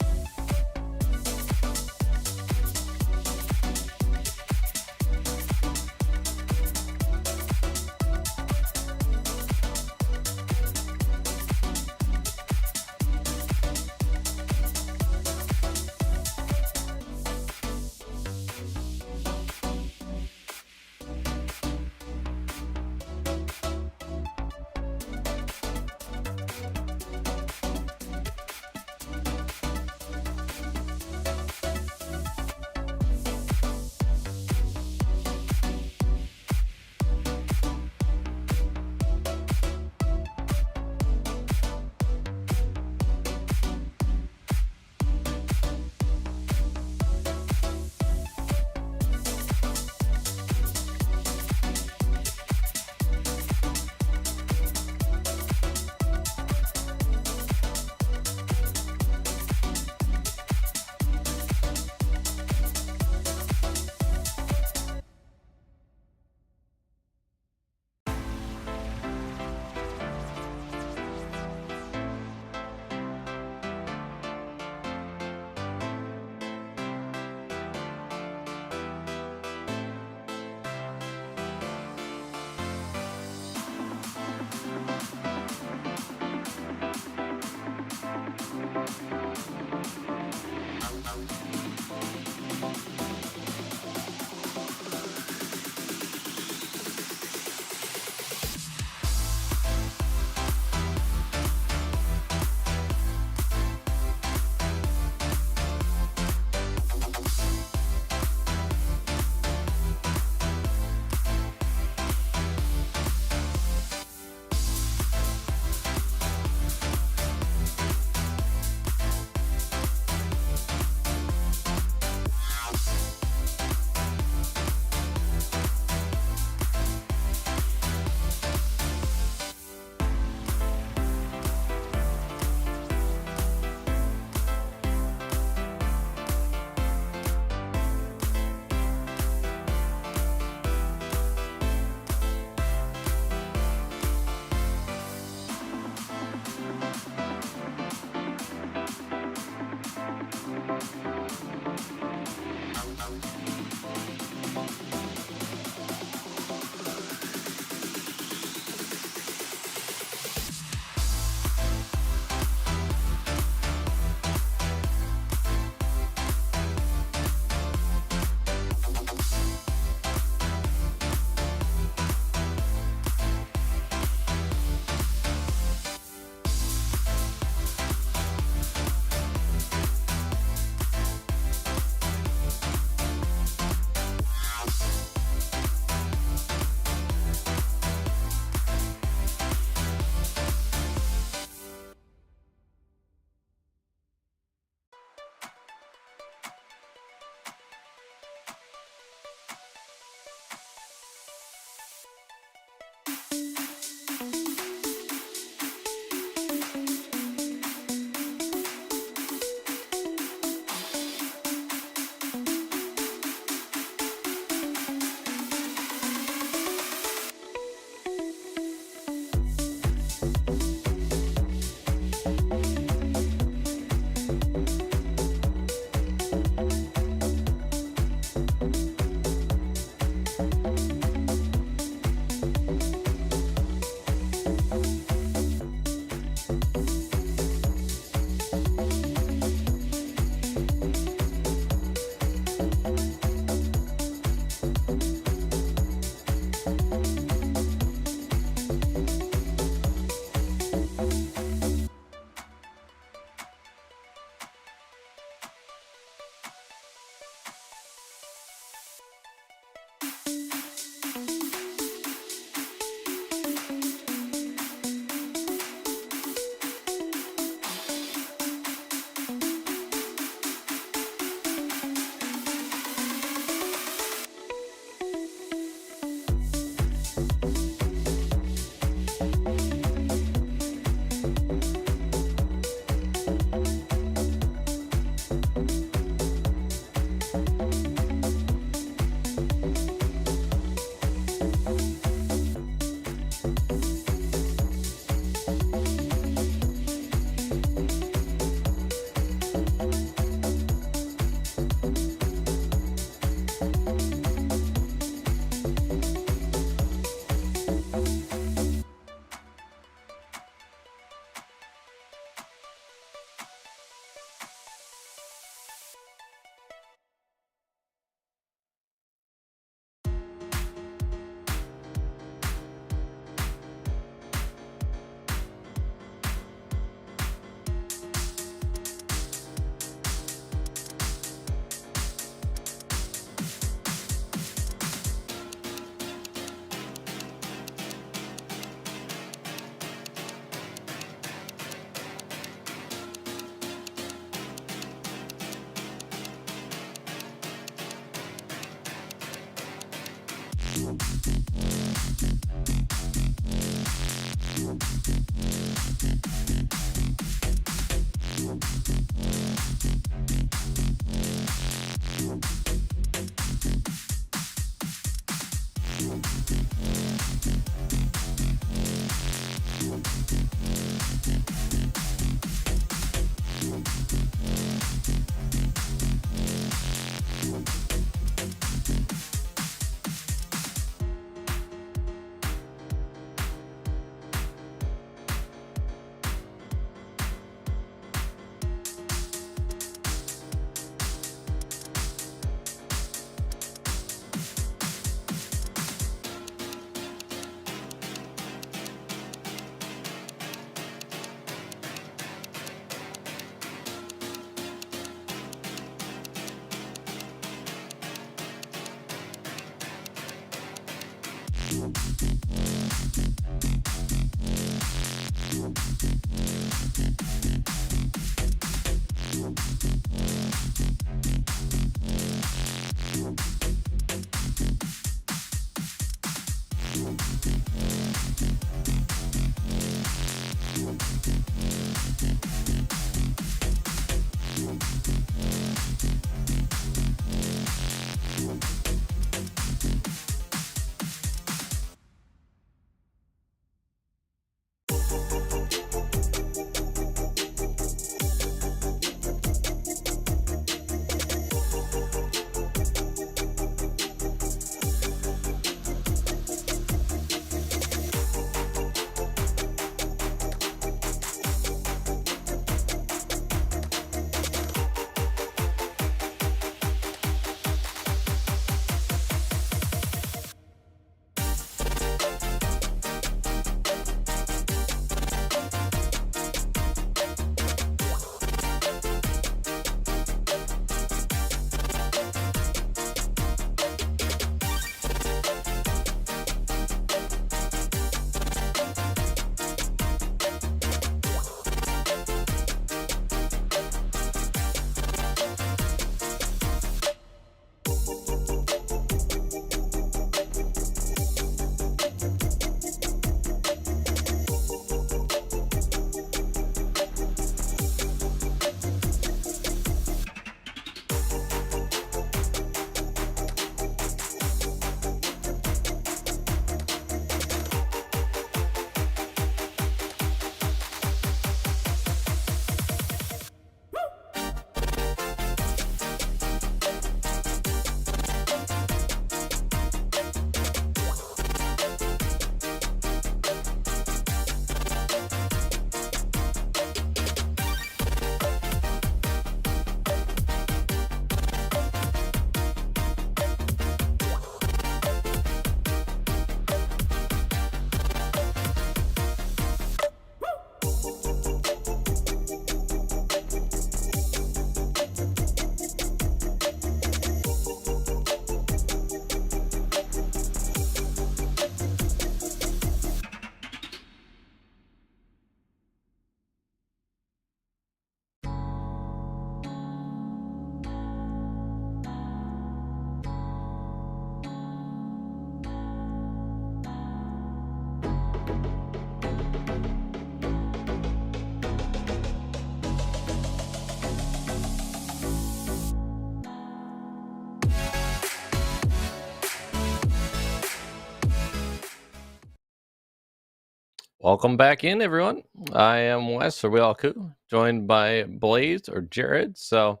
Welcome back in, everyone. I am Wes, or we all cool, joined by Blaze or Jared. So,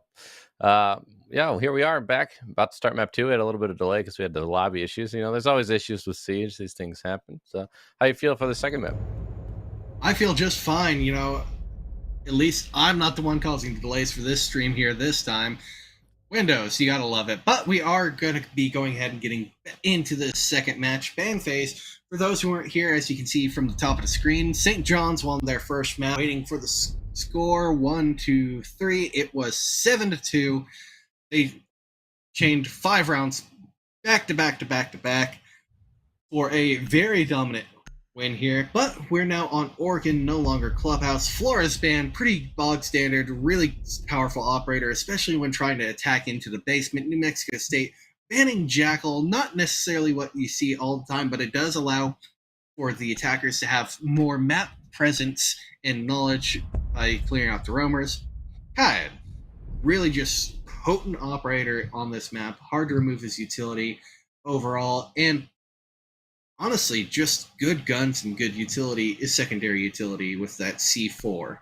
yeah, here we are back, about to start map 2. We had a little bit of delay because we had the lobby issues. You know, there's always issues with Siege. These things happen. So, how you feel for the second map? I feel just fine. You know, at least I'm not the one causing the delays for this stream here this time. Windows, you gotta love it. But we are going to be going ahead and getting into the second match, ban phase. For those who weren't here, as you can see from the top of the screen, St. John's won their first match. Waiting for the score, 1, 2, 3. It was 7-2. They chained 5 rounds back to back to back to back for a very dominant win here. But we're now on Oregon, no longer Clubhouse. Flores band, pretty bog standard, really powerful operator, especially when trying to attack into the basement. New Mexico State banning Jackal, not necessarily what you see all the time, but it does allow for the attackers to have more map presence and knowledge by clearing out the roamers. Kyan, really just potent operator on this map, hard to remove his utility overall, and honestly, just good guns and good utility is secondary utility with that C4.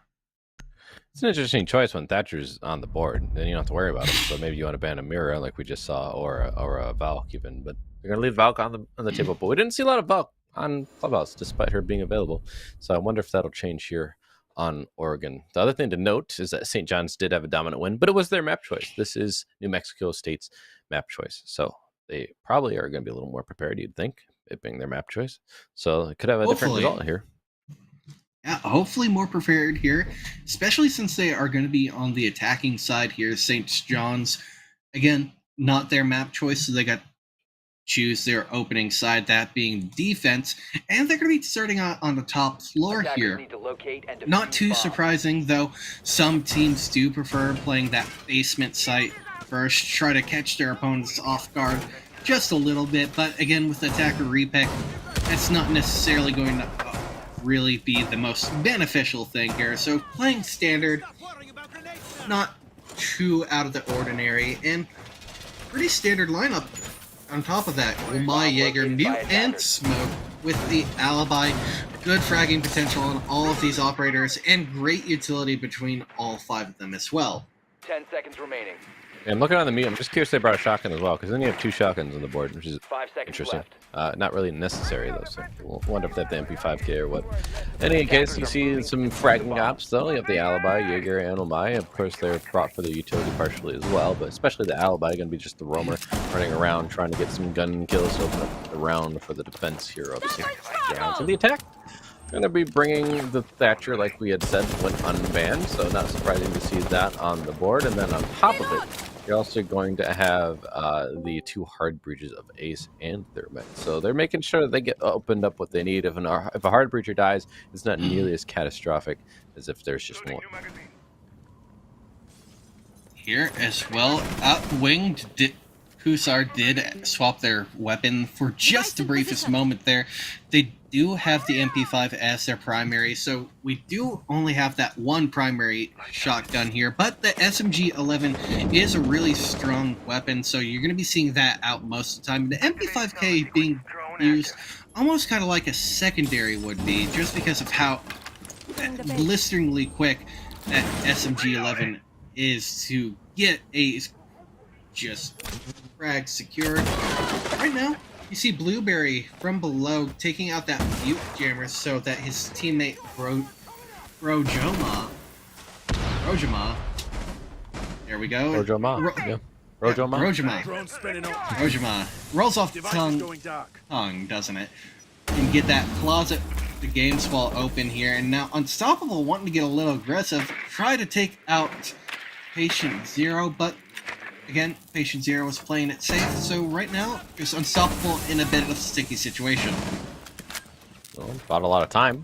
It's an interesting choice when Thatcher's on the board. Then you don't have to worry about him. So maybe you want to ban a Mirror like we just saw, or a Valk even. But they're gonna leave Valk on the table. But we didn't see a lot of Valk on Clubhouse, despite her being available. So I wonder if that'll change here on Oregon. The other thing to note is that St. John's did have a dominant win, but it was their map choice. This is New Mexico State's map choice. So they probably are going to be a little more prepared, you'd think, it being their map choice. So it could have a different result here. Yeah, hopefully more prepared here, especially since they are going to be on the attacking side here. St. John's, again, not their map choice, so they got to choose their opening side, that being defense, and they're going to be starting out on the top floor here. Not too surprising, though. Some teams do prefer playing that basement site first, try to catch their opponents off guard just a little bit, but again, with attacker repick, that's not necessarily going to really be the most beneficial thing here. So playing standard, not too out of the ordinary, and pretty standard lineup. On top of that, Umai, Jaeger, Mute, and Smoke with the alibi, good fragging potential on all of these operators, and great utility between all 5 of them as well. 10 seconds remaining. And looking on the Mute, I'm just curious they brought a shotgun as well, because then you have 2 shotguns on the board, which is 5 seconds interesting. left. Not really necessary, though, so we'll wonder if they have the MP5K or what. In any case, you see some fragging ops, though. You have the Alibi, Jaeger, and Omai. Of course, they're brought for the utility partially as well, but especially the Alibi, going to be just the roamer running around, trying to get some gun kills to open up the round for the defense here, obviously. Down to the attack. Going to be bringing the Thatcher, like we had said, went unbanned, so not surprising to see that on the board. And then on top of it, you're also going to have the 2 hard breaches of Ace and Thermite. So they're making sure that they get opened up what they need. If a hard breacher dies, it's not nearly as catastrophic as if there's just one. Here as well, Winged Hussar did swap their weapon for just the briefest moment there. They do have the MP5 as their primary, so we do only have that one primary shotgun here, but the SMG-11 is a really strong weapon, so you're going to be seeing that out most of the time. The MP5K being used almost kind of like a secondary would be, just because of how blisteringly quick that SMG-11 is to get a just frag secured. Right now, you see Blueberry from below taking out that Mute Jammer so that his teammate Rojoma, there we go. Rojoma rolls off the tongue, doesn't it? And get that closet, the game wall open here, and now Unstoppable wanting to get a little aggressive, try to take out Patient Zero, but again, Patient Zero was playing it safe, so right now, just Unstoppable in a bit of a sticky situation. Well, bought a lot of time,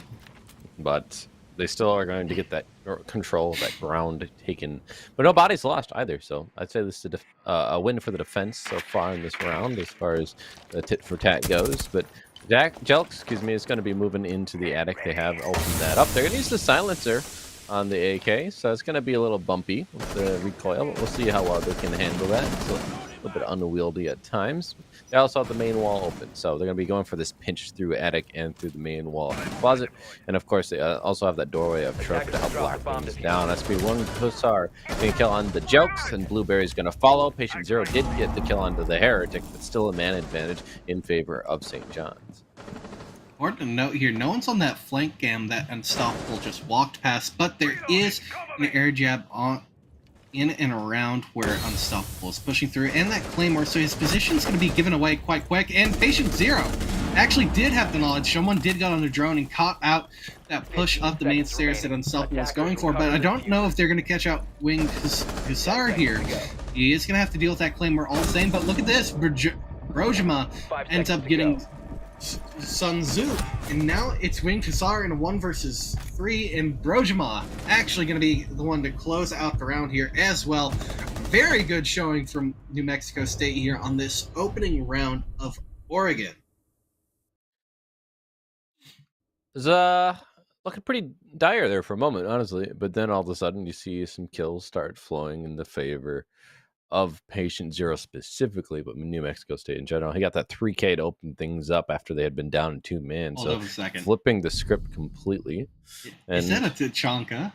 but they still are going to get that control of that ground taken. But no bodies lost either, so I'd say this is a win for the defense so far in this round as far as the tit for tat goes. But Jelks, is going to be moving into the attic. They have opened that up. They're going to use the silencer on the AK, so it's going to be a little bumpy with the recoil, but we'll see how well they can handle that. It's a little bit unwieldy at times. They also have the main wall open, so they're going to be going for this pinch through attic and through the main wall closet. And of course, they also have that doorway of Trope to help lock things down. That's be one Hussar getting a kill on the Jokes, and Blueberry's going to follow. Patient Zero did get the kill onto the Heretic, but still a man advantage in favor of St. John's. Important to note here, no one's on that flank cam that Unstoppable just walked past, but there is an air jab on in and around where Unstoppable is pushing through, and that Claymore, so his position is going to be given away quite quick, and Patient Zero actually did have the knowledge. Someone did get on the drone and caught out that push up the main stairs that Unstoppable was going for, but I don't know if they're going to catch out Winged Hussar here. He is going to have to deal with that Claymore all the same, but look at this, Brojima ends up getting Sun Tzu, and now it's Winged Hussar in a 1 versus 3, and Brojima actually going to be the one to close out the round here as well. very good showing from New Mexico State here on this opening round of Oregon. It's looking pretty dire there for a moment, honestly. But then all of a sudden, you see some kills start flowing in the favor of Patient Zero specifically, but New Mexico State in general. He got that 3K to open things up after they had been down in 2 man. Hold on a second. Flipping the script completely. Is that a Tachanka?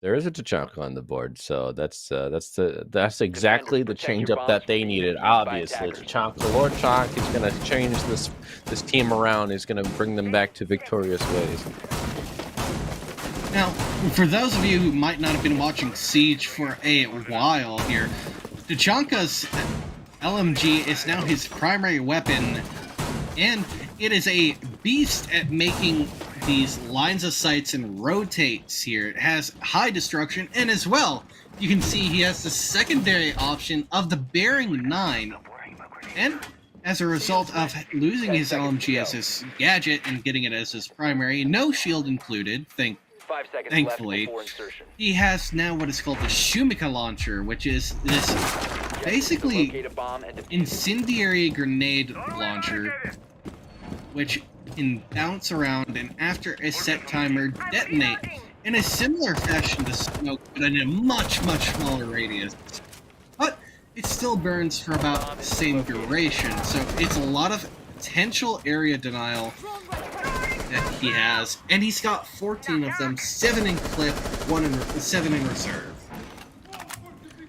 There is a Tachanka on the board, so that's exactly the change up that they needed. Obviously, Tachanka, Lord Chonk is going to change this team around. He's going to bring them back to victorious ways. Now, for those of you who might not have been watching Siege for a while here, Tachanka's LMG is now his primary weapon, and it is a beast at making these lines of sights and rotates here. It has high destruction, and as well, you can see he has the secondary option of the Bearing 9. And as a result of losing his LMG as his gadget and getting it as his primary, no shield included, thankfully, he has now what is called the Shumika launcher, which is this basically incendiary grenade launcher, which can bounce around and after a set timer detonate in a similar fashion to smoke, but in a much smaller radius. But it still burns for about the same duration, so it's a lot of potential area denial that he has, and he's got 14 of them, 7 in clip, 7 in reserve.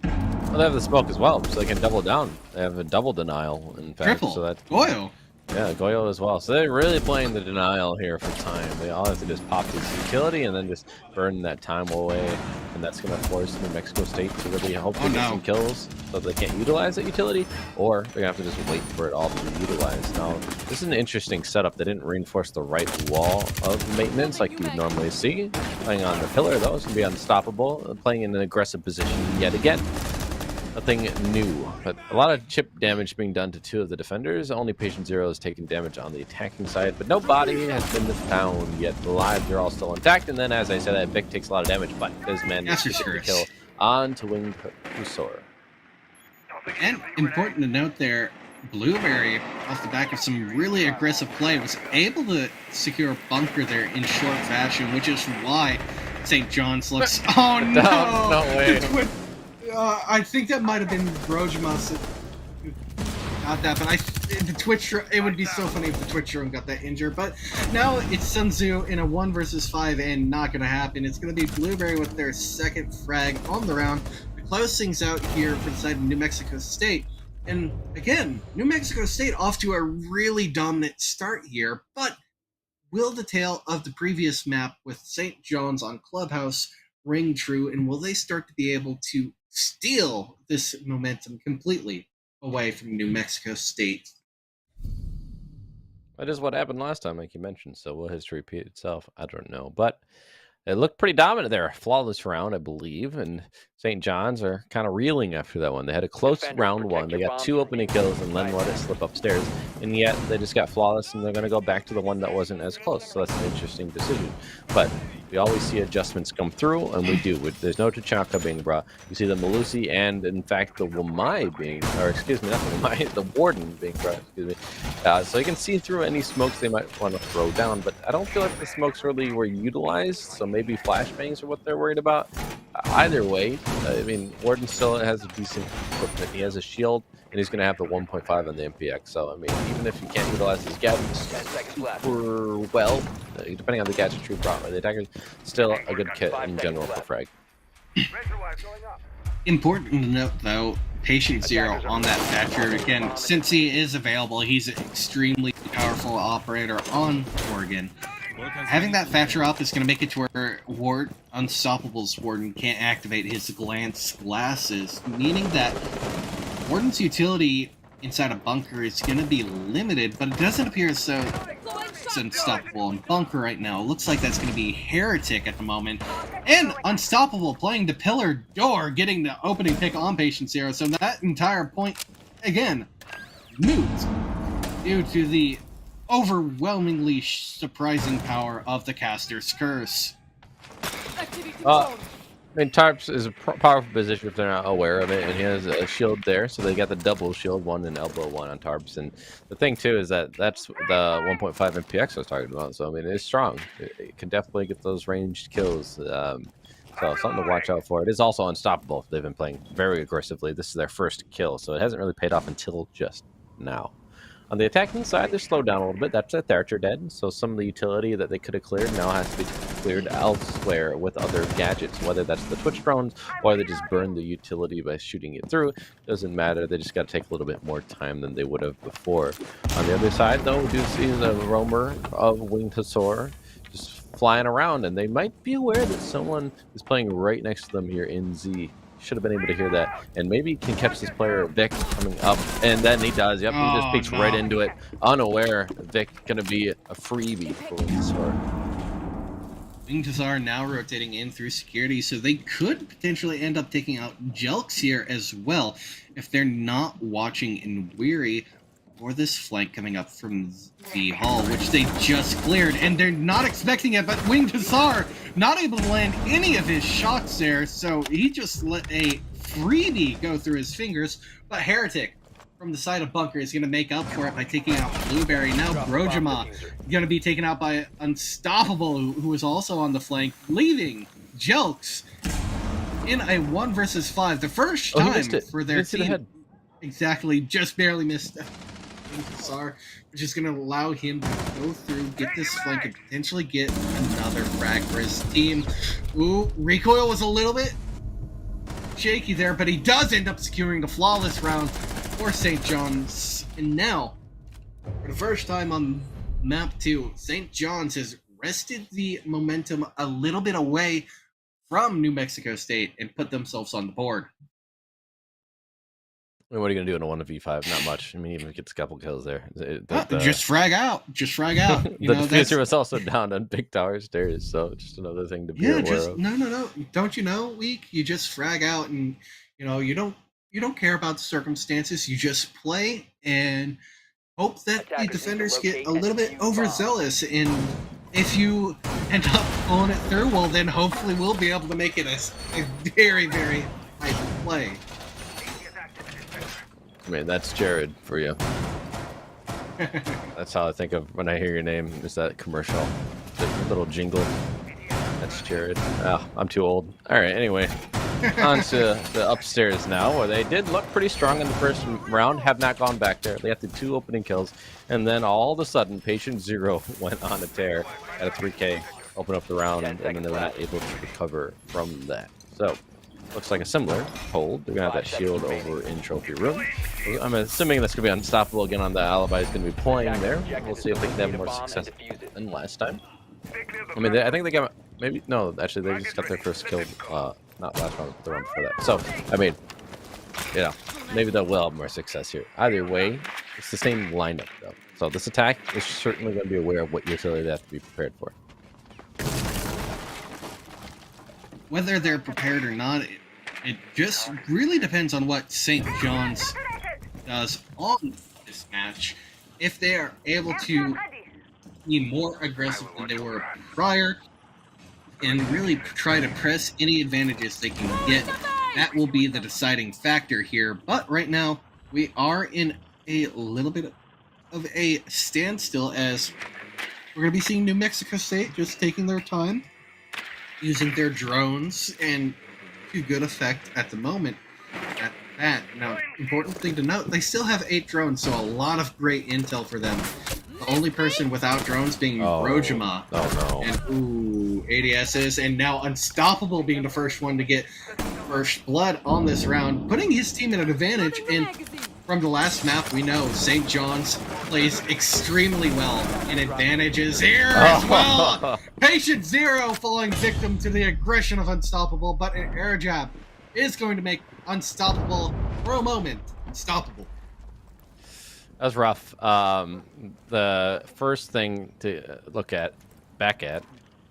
Well, they have the smoke as well, so they can double down. They have a double denial, in fact. Triple. So that's Goyo. Yeah, Goyo as well. So they're really playing the denial here for time. They all have to just pop this utility and then just burn that time away. And that's going to force New Mexico State to really hopefully get some kills so they can't utilize that utility. Or they're going to have to just wait for it all to be utilized. Now, this is an interesting setup. They didn't reinforce the right wall of maintenance like you would normally see. Playing on the pillar, though, is going to be unstoppable. Playing in an aggressive position yet again. Nothing new, but a lot of chip damage being done to 2 of the defenders. Only Patient Zero has taken damage on the attacking side, but no body has been found yet. The lives are all still intact, and then, as I said, that Vic takes a lot of damage, but his man needs to get the kill on to Wing Pusor. And important to note there, Blueberry, off the back of some really aggressive play, was able to secure a bunker there in short fashion, which is why St. John's looks... Oh, no! No way. I think that might have been Brojimas who got that, but the Twitch, it would be so funny if the Twitch room got that injured. But now it's Sun Tzu in a 1 versus 5, and not going to happen. It's going to be Blueberry with their second frag on the round to close things out here for the side of New Mexico State. And again, New Mexico State off to a really dominant start here, but will the tale of the previous map with St. John's on Clubhouse ring true, and will they start to be able to steal this momentum completely away from New Mexico State? That is what happened last time, like you mentioned, so will history repeat itself? I don't know, but it looked pretty dominant there. Flawless round, I believe, and St. John's are kind of reeling after that one. They had a close round 1. They got 2 opening kills and then let it slip upstairs, and yet they just got flawless, and they're going to go back to the one that wasn't as close, so that's an interesting decision. But we always see adjustments come through, and we do. There's no Tachanka being brought. You see the Malusi and, in fact, the Wamai being, or excuse me, not the Wamai, the Warden being brought, excuse me. So you can see through any smokes they might want to throw down, but I don't feel like the smokes really were utilized, so maybe flashbangs are what they're worried about. Either way, I mean, Warden still has a decent equipment. He has a shield, and he's going to have the 1.5 on the MPX. So, I mean, even if you can't utilize his gadgets super well, depending on the gadgetry brought by the attackers, still a good kit in general for frag. Important to note, though, Patient Zero on that Thatcher. Again, since he is available, he's an extremely powerful operator on Oregon. Having that Thatcher up is going to make it to where Unstoppable's Warden can't activate his glance glasses, meaning that Warden's utility inside a bunker is going to be limited, but it doesn't appear as though it's Unstoppable in bunker right now. It looks like that's going to be Heretic at the moment. And Unstoppable playing the pillar door, getting the opening pick on Patient Zero, so that entire point, again, moot due to the overwhelmingly surprising power of the Caster's Curse. I mean, Tarps is a powerful position if they're not aware of it, and he has a shield there, so they got the double shield, one and elbow one on Tarps. And the thing too is that that's the 1.5 MPX I was talking about. So I mean, it's strong. It can definitely get those ranged kills. So something to watch out for. It is also unstoppable. They've been playing very aggressively. This is their first kill, so it hasn't really paid off until just now. On the attacking side, they're slowed down a little bit. That's that Archer dead. So some of the utility that they could have cleared now has to be cleared elsewhere with other gadgets, whether that's the Twitch drones or they just burn the utility by shooting it through. Doesn't matter. They just got to take a little bit more time than they would have before. On the other side, though, we do see the roamer of Winged Hussar just flying around, and they might be aware that someone is playing right next to them here in Z. Should have been able to hear that, and maybe can catch this player Vic coming up, and then he does. Yep, he just peeks right into it, unaware. Vic gonna be a freebie for Winged Hussar. Winged Hussar now rotating in through security, so they could potentially end up taking out Jelks here as well if they're not watching in Weary for this flank coming up from the hall, which they just cleared, and they're not expecting it, but Winged Hussar not able to land any of his shots there, so he just let a freebie go through his fingers, but Heretic from the side of Bunker is going to make up for it by taking out Blueberry. Now Brojima going to be taken out by Unstoppable, who is also on the flank, leaving Jelks in a 1 versus 5. The first time for their team. Exactly, just barely missed Hussar, which is going to allow him to go through, get this flank, and potentially get another frag for his team. Ooh, recoil was a little bit shaky there, but he does end up securing the flawless round for St. John's. And now, for the first time on map 2, St. John's has wrested the momentum a little bit away from New Mexico State and put themselves on the board. I mean, what are you gonna do in a 1v5? Not much. I mean, even if it gets a couple kills there, just frag out. Just frag out. The diffuser was also down on Big Tower Stairs, so just another thing to be aware of. No. Don't you know, Weak? You just frag out, and you don't care about the circumstances. You just play and hope that the defenders get a little bit overzealous. And if you end up pulling it through, well, then hopefully we'll be able to make it a very, very high play. I mean, that's Jared for you. That's how I think of when I hear your name. Is that commercial, the little jingle? That's Jared. Oh, I'm too old. All right. Anyway, on to the upstairs now, where they did look pretty strong in the first round. Have not gone back there. They had the 2 opening kills, and then all of a sudden, Patient Zero went on a tear at a 3K, open up the round, and then they were not able to recover from that. So. Looks like a similar hold. They're going to have that shield over in Trophy Room. I'm assuming that's going to be Unstoppable again on the Alibi. Is going to be playing there. We'll see if they can have more success than last time. I mean, I think they got... Maybe... No, actually, they just got their first kill. Not last round, but the round before that. So, I mean, maybe they'll have more success here. Either way, it's the same lineup, though. So this attack is certainly going to be aware of what utility they have to be prepared for. Whether they're prepared or not, it just really depends on what St. John's does on this match. If they are able to be more aggressive than they were prior and really try to press any advantages they can get, that will be the deciding factor here. But right now, we are in a little bit of a standstill as we're going to be seeing New Mexico State just taking their time, using their drones, and to good effect at the moment at that. Now, important thing to note, they still have 8 drones, so a lot of great intel for them. The only person without drones being Brojima. Oh, no. And, ADSs, and now Unstoppable being the first one to get first blood on this round, putting his team at an advantage. And from the last map, we know St. John's plays extremely well in advantages here as well. Patient Zero falling victim to the aggression of Unstoppable, but an air jab is going to make Unstoppable, for a moment, unstoppable. That was rough. The first thing to look back at,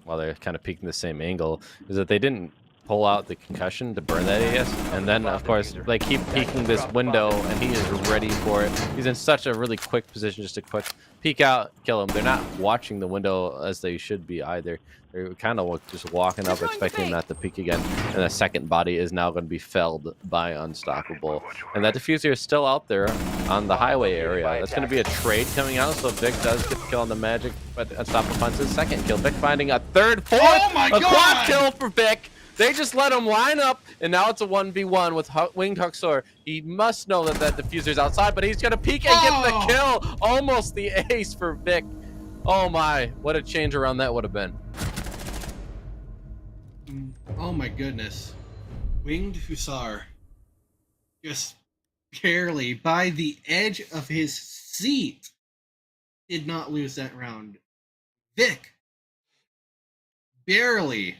while they're kind of peeking the same angle, is that they didn't pull out the concussion to burn that AS, and then of course they keep peeking this window, and he is ready for it. He's in such a really quick position just to quick peek out, kill him. They're not watching the window as they should be either. They're kind of just walking up, expecting him not to peek again, and the second body is now going to be felled by Unstoppable. And that diffuser is still out there on the highway area. That's going to be a trade coming out, so Vic does get the kill on the Magic, but Unstoppable finds his second kill. Vic finding a third, fourth, a quad kill for Vic. They just let him line up, and now it's a 1v1 with Winged Huxor. He must know that that diffuser's outside, but he's going to peek and get the kill. Almost the ace for Vic. Oh my, what a change around that would have been. Oh my goodness. Winged Hussar just barely, by the edge of his seat, did not lose that round. Vic barely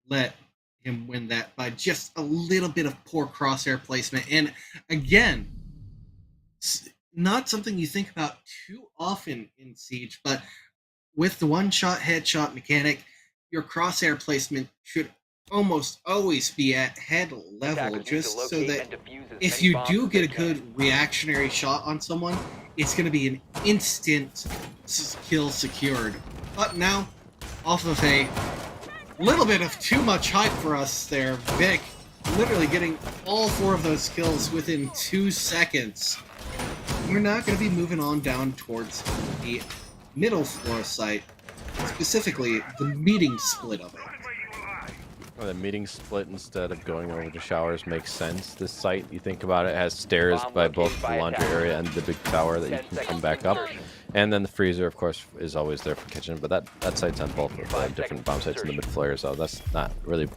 let him win that by just a little bit of poor crosshair placement. And again, not something you think about too often in Siege, but with the one-shot headshot mechanic, your crosshair placement should almost always be at head level, just so that if you do get a good reactionary shot on someone, it's going to be an instant kill secured. But now, off of a little bit of too much hype for us there, Vic literally getting all 4 of those kills within 2 seconds. We're not going to be moving on down towards the middle floor site, specifically the meeting split of it. Well, the meeting split instead of going over to showers makes sense. This site, you think about it, has stairs by both the laundry area and the big tower that you can come back up. And then the freezer, of course, is always there for kitchen, but that site's on both of different bomb sites in the mid-flare, so that's not really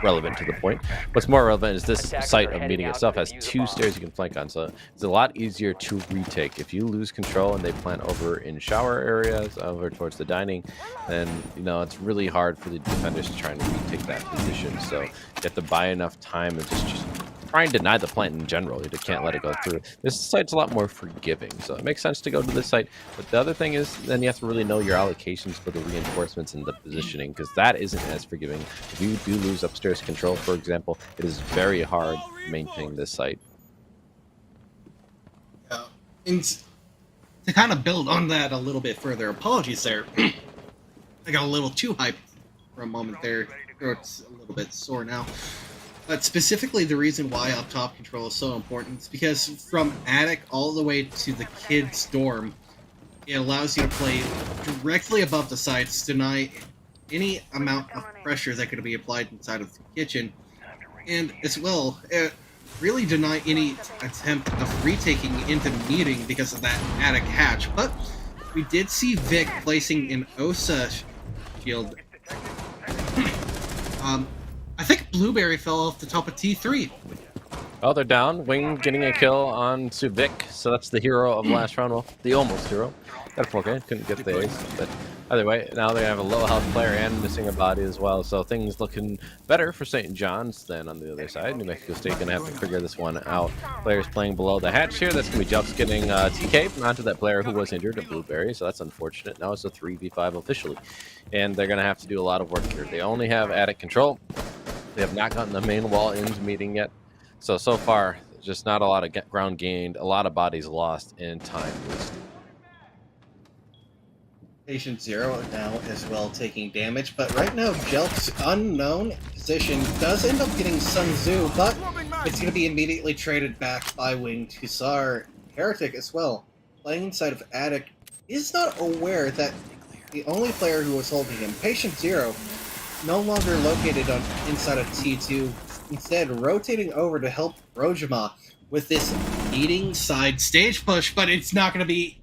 relevant to the point. What's more relevant is this site of meeting itself has 2 stairs you can flank on, so it's a lot easier to retake. If you lose control and they plant over in shower areas, over towards the dining, then, you know, it's really hard for the defenders to try and retake that position, so you have to buy enough time and just try and deny the plant in general. You can't let it go through. This site's a lot more forgiving, so it makes sense to go to this site. But the other thing is, then you have to really know your allocations for the reinforcements and the positioning, because that isn't as forgiving. If you do lose upstairs control, for example, it is very hard to maintain this site. Yeah. And to kind of build on that a little bit further, apologies there. I got a little too hyped for a moment there. It's a little bit sore now. But specifically, the reason why up top control is so important is because from attic all the way to the kids' dorm, it allows you to play directly above the sites, deny any amount of pressure that could be applied inside of the kitchen, and as well, really deny any attempt of retaking into meeting because of that attic hatch. But we did see Vic placing an OSA shield. I think Blueberry fell off the top of T3. Oh, they're down. Wing getting a kill on Vic, so that's the hero of last round. Well, the almost hero. Got a 4K, couldn't get the ace, but either way, now they have a low health player and missing a body as well, so things looking better for St. John's than on the other side. New Mexico State gonna have to figure this one out. Players playing below the hatch here. That's gonna be Jelks getting TK onto that player who was injured, a Blueberry, so that's unfortunate. Now it's a 3v5 officially, and they're gonna have to do a lot of work here. They only have attic control. They have not gotten the main wall into meeting yet. So far, just not a lot of ground gained, a lot of bodies lost, and time wasted. Patient Zero now as well taking damage, but right now Jelk's unknown position does end up getting Sun Tzu, but it's going to be immediately traded back by Winged Hussar. Heretic as well, playing inside of attic, is not aware that the only player who was holding him, Patient Zero, no longer located on inside of T2, instead rotating over to help Rojima with this eating side stage push, but it's not going to be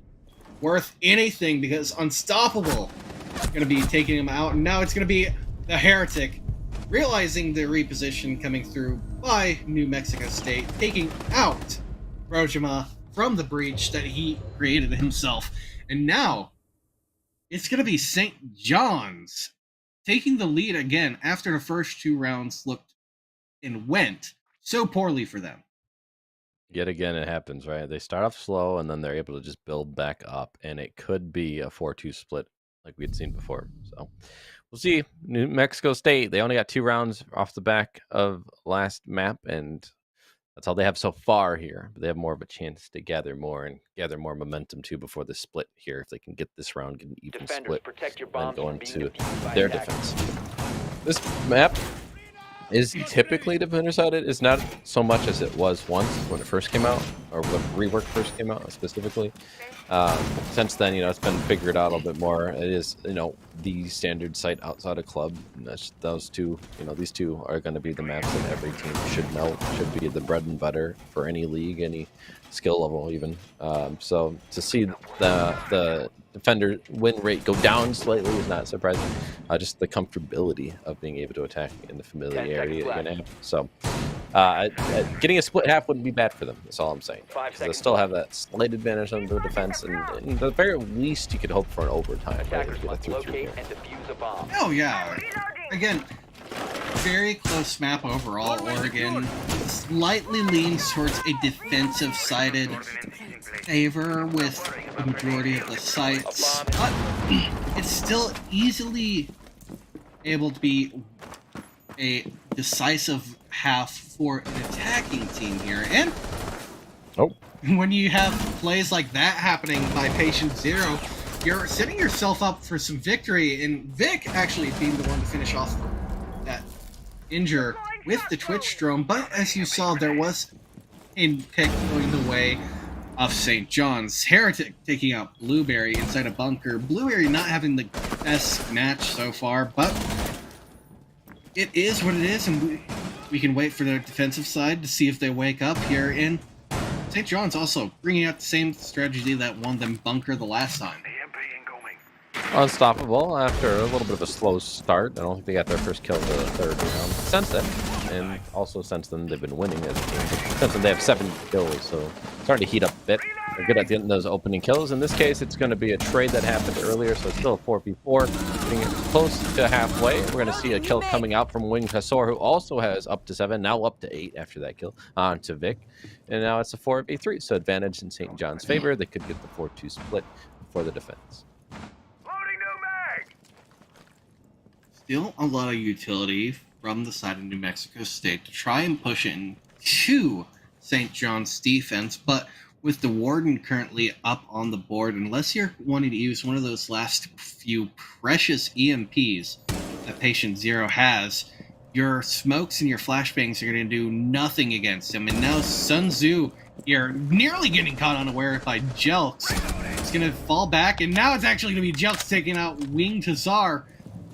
worth anything because Unstoppable is going to be taking him out, and now it's going to be the Heretic, realizing the reposition coming through by New Mexico State, taking out Rojima from the breach that he created himself. And now it's going to be St. John's taking the lead again after the first 2 rounds looked and went so poorly for them. Yet again, it happens, right? They start off slow, and then they're able to just build back up, and it could be a 4-2 split like we had seen before. So we'll we'll see. New Mexico State, they only got 2 rounds off the back of last map, and that's all they have so far here. But they have more of a chance to gather more momentum too before the split here. If they can get this round, get an even Defenders, split, protect your and then bombs go from being into defused by their attackers. defense. This map is typically defender-sided. It's not so much as it was once when it first came out, or when Rework first came out specifically. Since then, it's been figured out a little bit more. It is, the standard site outside of club. And that's those two. These two are going to be the maps that every team should know. Should be the bread and butter for any league, any skill level, even. So to see the defender win rate go down slightly is not surprising. Just the comfortability of being able to attack in the familiarity that you're gonna have. So getting a split half wouldn't be bad for them. That's all I'm saying. 5 They seconds still left. have that slight advantage on the defense, and at the very least, you could hope for an overtime. Right? Attackers Get a must 3-3 locate here. and defuse a bomb. Oh yeah. Again, very close map overall. Oregon slightly leans towards a defensive-sided favor with the majority of the sites, but it's still easily able to be a decisive half for an attacking team here. And when you have plays like that happening by Patient Zero, you're setting yourself up for some victory, and Vic actually being the one to finish off that injure with the Twitch drone. But as you saw, there was a pick going the way of St. John's. Heretic taking out Blueberry inside a bunker. Blueberry not having the best match so far, but it is what it is, and we can wait for their defensive side to see if they wake up here. And St. John's also bringing out the same strategy that won them bunker the last time. Unstoppable after a little bit of a slow start. I don't think they got their first kill of the third round. Since then, and also since then, they've been winning as a team. Since then, they have 7 kills, so starting to heat up a bit. They're good at the end of those opening kills. In this case, it's going to be a trade that happened earlier, so it's still a 4v4. Getting it close to halfway. We're going to see a kill coming out from Wing Hasor, who also has up to 7, now up to 8 after that kill, on to Vic. And now it's a 4v3, so advantage in St. John's favor. They could get the 4-2 split for the defense. Still a lot of utility from the side of New Mexico State to try and push it into St. John's defense, but with the Warden currently up on the board, unless you're wanting to use one of those last few precious EMPs that Patient Zero has, your smokes and your flashbangs are going to do nothing against him. And now Sun Tzu, you're nearly getting caught unaware by Jelks. It's going to fall back, and now it's actually going to be Jelks taking out Wing Tazar.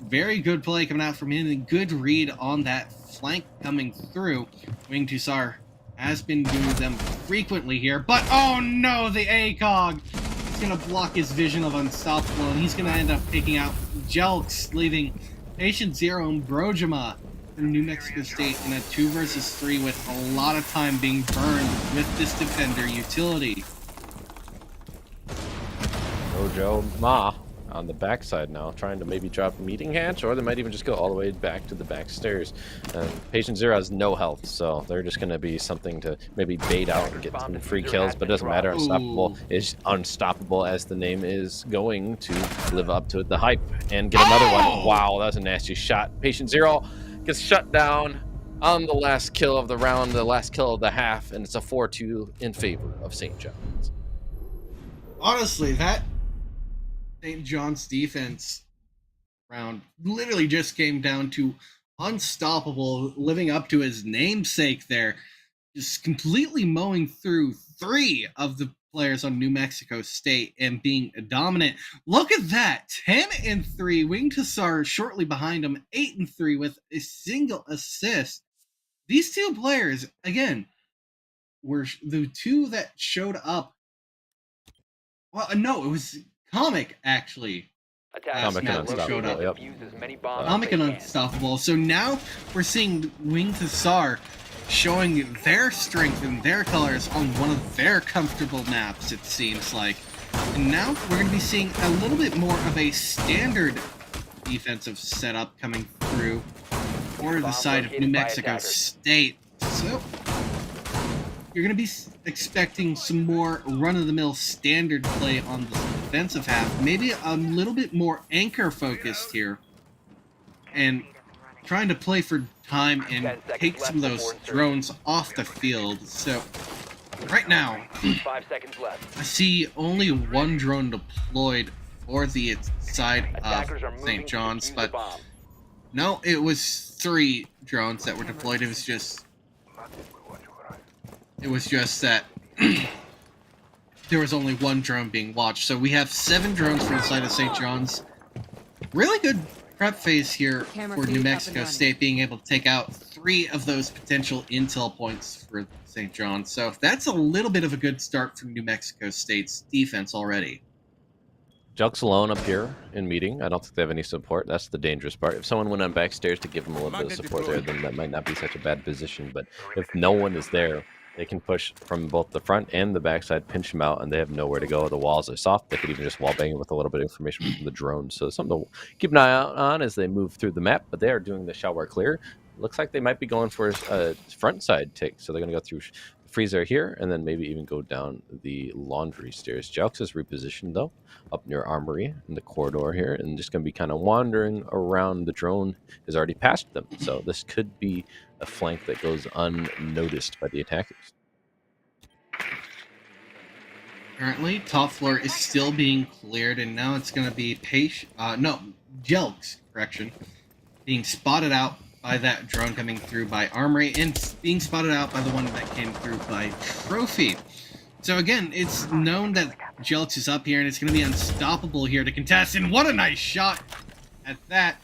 Very good play coming out from him, and good read on that flank coming through. Wing Tazar has been doing them frequently here, but oh no, the ACOG! It's going to block his vision of Unstoppable, and he's going to end up taking out Jelks, leaving Patient Zero and Brojima from New Mexico State in a 2 versus 3 with a lot of time being burned with this defender utility. Mojo Ma on the backside now, trying to maybe drop a meeting hatch, or they might even just go all the way back to the back stairs. Patient Zero has no health, so they're just going to be something to maybe bait out and get some free kills, but it doesn't matter. Unstoppable is unstoppable, as the name is going to live up to the hype and get another one. Wow, that was a nasty shot. Patient Zero gets shut down on the last kill of the round, the last kill of the half, and it's a 4-2 in favor of St. John's. Honestly, that St. John's defense round literally just came down to Unstoppable living up to his namesake there, just completely mowing through 3 of the players on New Mexico State and being dominant. Look at that, 10-3. Wing Tazar shortly behind him, 8-3 with a single assist. These 2 players, again, were the 2 that showed up. Well, no, it was Comic, actually. Comic and Unstoppable, yep. Comic and Unstoppable. So now we're seeing Wing Tazar showing their strength and their colors on one of their comfortable maps, it seems like. And now we're going to be seeing a little bit more of a standard defensive setup coming through for the side of New Mexico State. So you're going to be expecting some more run-of-the-mill standard play on the defensive half. Maybe a little bit more anchor-focused here. and trying to play for time and 10 seconds take some of left those before insertion. drones off the field. So right now, 5 seconds left. I see only one drone deployed for the side of Attackers are moving St. to John's, defuse the but bomb. no, it was 3 drones that were deployed. It was just that there was only one drone being watched. So we have 7 drones from the side of St. John's. Really good prep phase here for New Mexico State, being able to take out 3 of those potential intel points for St. John's. So that's a little bit of a good start from New Mexico State's defense already. Jelk's alone up here in meeting. I don't think they have any support. That's the dangerous part. If someone went on backstairs to give them a little bit of support there, then that might not be such a bad position. But if no one is there, they can push from both the front and the backside, pinch them out, and they have nowhere to go. The walls are soft. They could even just wall bang it with a little bit of information from the drone. So something to keep an eye out on as they move through the map. But they are doing the shower clear. Looks like they might be going for a front side take. So they're going to go through freezer here and then maybe even go down the laundry stairs. Jelks is repositioned though up near Armory in the corridor here, and just going to be kind of wandering around. The drone has already passed them, so this could be a flank that goes unnoticed by the attackers. Currently, top floor is still being cleared, and now it's going to be Jelks, correction, being spotted out by that drone coming through by Armory, and being spotted out by the one that came through by Trophy. So again, it's known that Jelks is up here, and it's going to be unstoppable here to contest, and what a nice shot at that.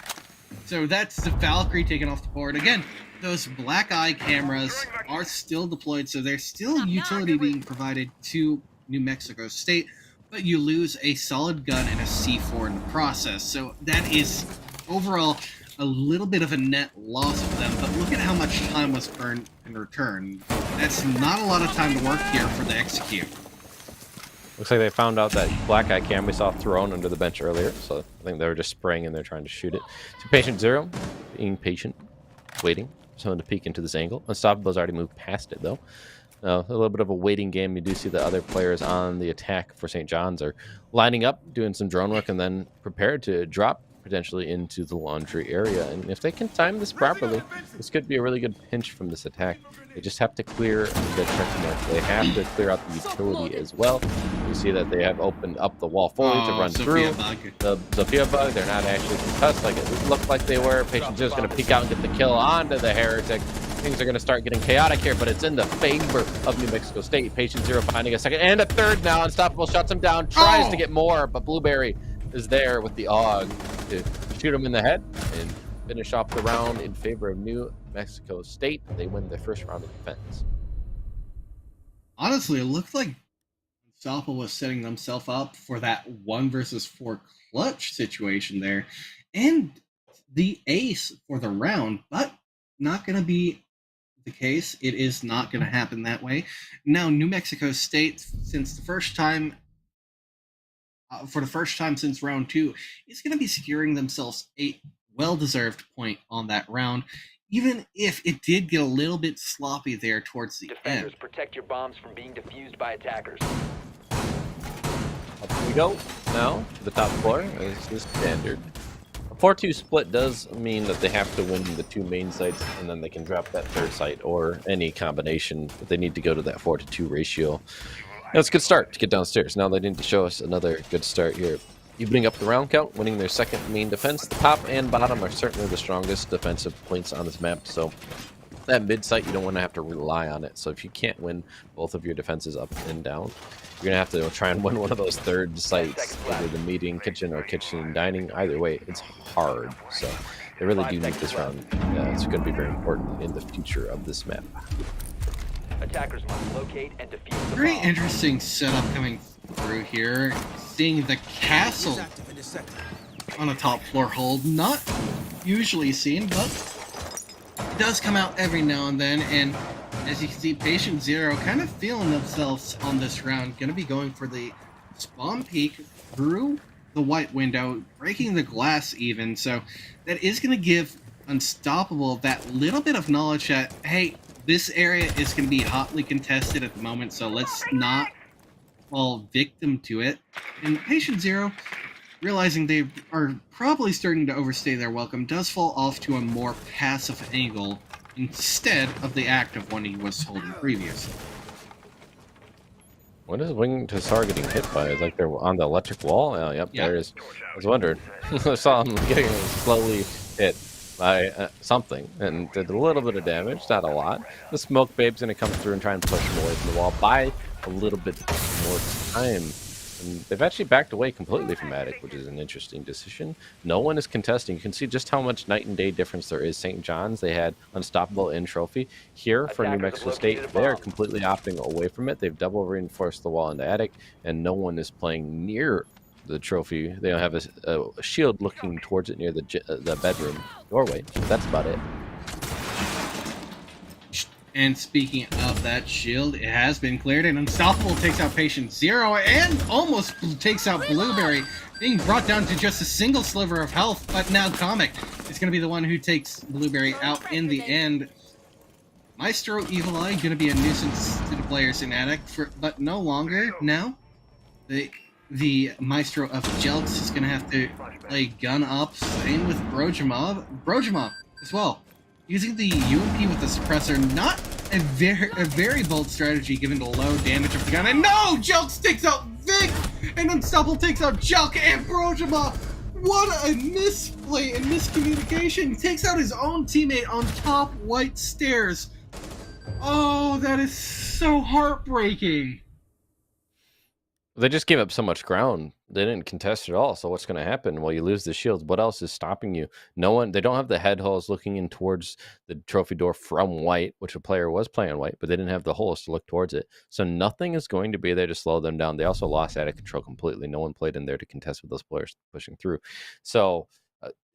So that's the Valkyrie taken off the board. Again, those black eye cameras are still deployed, so there's still utility being provided to New Mexico State, but you lose a solid gun and a C4 in the process. So that is overall a little bit of a net loss for them, but look at how much time was burned in return. That's not a lot of time to work here for the execute. Looks like they found out that black eye cam we saw thrown under the bench earlier, so I think they were just spraying and they're trying to shoot it. So patient 0, being patient, waiting for someone to peek into this angle. Unstoppable's already moved past it though. A little bit of a waiting game. You do see the other players on the attack for St. John's are lining up, doing some drone work, and then prepared to drop potentially into the laundry area. And if they can time this properly, this could be a really good pinch from this attack. They just have to clear the check mark. They have to clear out the utility as well. You see that they have opened up the wall fully to run through. The Sophia bug, they're not actually concussed like it looked like they were. Patient Zero is going to peek out and get the kill onto the Heretic. Things are going to start getting chaotic here, but it's in the favor of New Mexico State. Patient 0 finding a second and a third now. Unstoppable shuts him down, tries to get more, but Blueberry is there with the AUG to shoot him in the head and finish off the round in favor of New Mexico State. They win their first round of defense. Honestly, it looked like Unstoppable was setting themselves up for that 1 versus 4 clutch situation there, and the ace for the round, but not going to be the case. It is not going to happen that way. Now, New Mexico State, since the first time, for the first time since round 2, is going to be securing themselves a well-deserved point on that round, even if it did get a little bit sloppy there towards the Defenders, end. protect your bombs from being defused by attackers. Up we go now to the top floor as the standard. A 4-2 split does mean that they have to win the 2 main sites, and then they can drop that 3rd site or any combination, but they need to go to that 4-2 ratio. That's a good start to get downstairs. Now they need to show us another good start here. Evening up the round count, winning their 2nd main defense. The top and bottom are certainly the strongest defensive points on this map, so that mid site, you don't want to have to rely on it. So if you can't win both of your defenses up and down, you're going to have to try and win one of those 3rd sites, either the meeting, kitchen, or kitchen and dining. Either way, it's hard. So they really do need this round. It's going to be very important in the future of this map. Attackers must locate and defuse the Very bomb. interesting setup coming through here. Seeing the castle on a top floor hold, not usually seen, but it does come out every now and then. And as you can see, Patient Zero kind of feeling themselves on this round. Going to be going for the spawn peek through the white window, breaking the glass even. So that is going to give Unstoppable that little bit of knowledge that, hey, this area is going to be hotly contested at the moment, so let's not fall victim to it. And Patient Zero realizing they are probably starting to overstay their welcome, does fall off to a more passive angle instead of the active one he was holding previously. What is Wing to Sar getting hit by? Is like they're on the electric wall? Oh, yep, Yeah. there it is. I was wondering. I saw him getting slowly hit by something and did a little bit of damage, not a lot. The smoke babe's gonna come through and try and push him away from the wall. Buy a little bit more time. And they've actually backed away completely from Attic, which is an interesting decision. No one is contesting. You can see just how much night and day difference there is. St. John's, they had Unstoppable in Trophy. Here for New Attackers have Mexico located State, a they're bomb. completely opting away from it. They've double reinforced the wall in the Attic, and no one is playing near the trophy. They don't have a shield looking towards it near the bedroom doorway. That's about it. And speaking of that shield, it has been cleared, and Unstoppable takes out Patient Zero and almost takes out Blueberry, being brought down to just a single sliver of health, but now Comic is going to be the one who takes Blueberry out in the end. Maestro Evil Eye going to be a nuisance to the players in Attic, but no longer now. The Maestro of Jelks is going to have to play gun up, same with Brojima as well. Using the UMP with the suppressor, not a very bold strategy given the low damage of the gun. And no! Jelk takes out Vic! And Unstoppable takes out Jelk and Brojima! What a misplay and miscommunication! He takes out his own teammate on top white stairs. Oh, that is so heartbreaking. They just gave up so much ground. They didn't contest at all. So what's going to happen? Well, you lose the shields. What else is stopping you? No one. They don't have the head holes looking in towards the trophy door from white, which a player was playing white, but they didn't have the holes to look towards it. So nothing is going to be there to slow them down. They also lost Attic control completely. No one played in there to contest with those players pushing through. So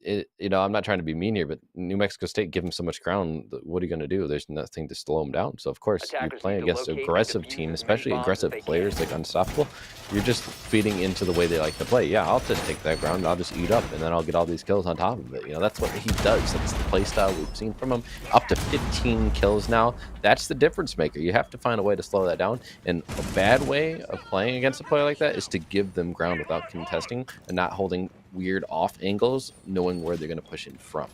I'm not trying to be mean here, but New Mexico State give them so much ground. What are you going to do? There's nothing to slow them down. So of course you're Attackers playing need to against locate and aggressive defuse team, as especially many bombs aggressive as they players can. like Unstoppable. You're just feeding into the way they like to play. Yeah, I'll just take that ground. I'll just eat up, and then I'll get all these kills on top of it. That's what he does. That's the play style we've seen from him. Up to 15 kills now. That's the difference maker. You have to find a way to slow that down. And a bad way of playing against a player like that is to give them ground without contesting and not holding weird off angles, knowing where they're going to push in from.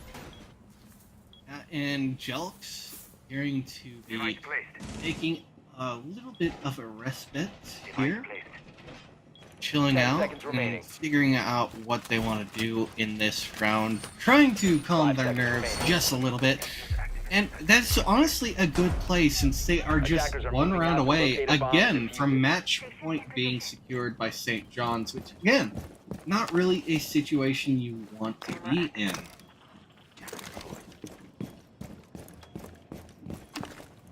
And Jelks appearing to be taking a little bit of a respite here, chilling 10 out seconds remaining. and figuring out what they want to do in this round, trying to calm 5 their seconds nerves remaining. just a little bit. And that's honestly a good play since they are just Attackers are one moving round out to away locate a bomb again and defuse from it. match point being secured by St. John's, which again, not really a situation you want to be in.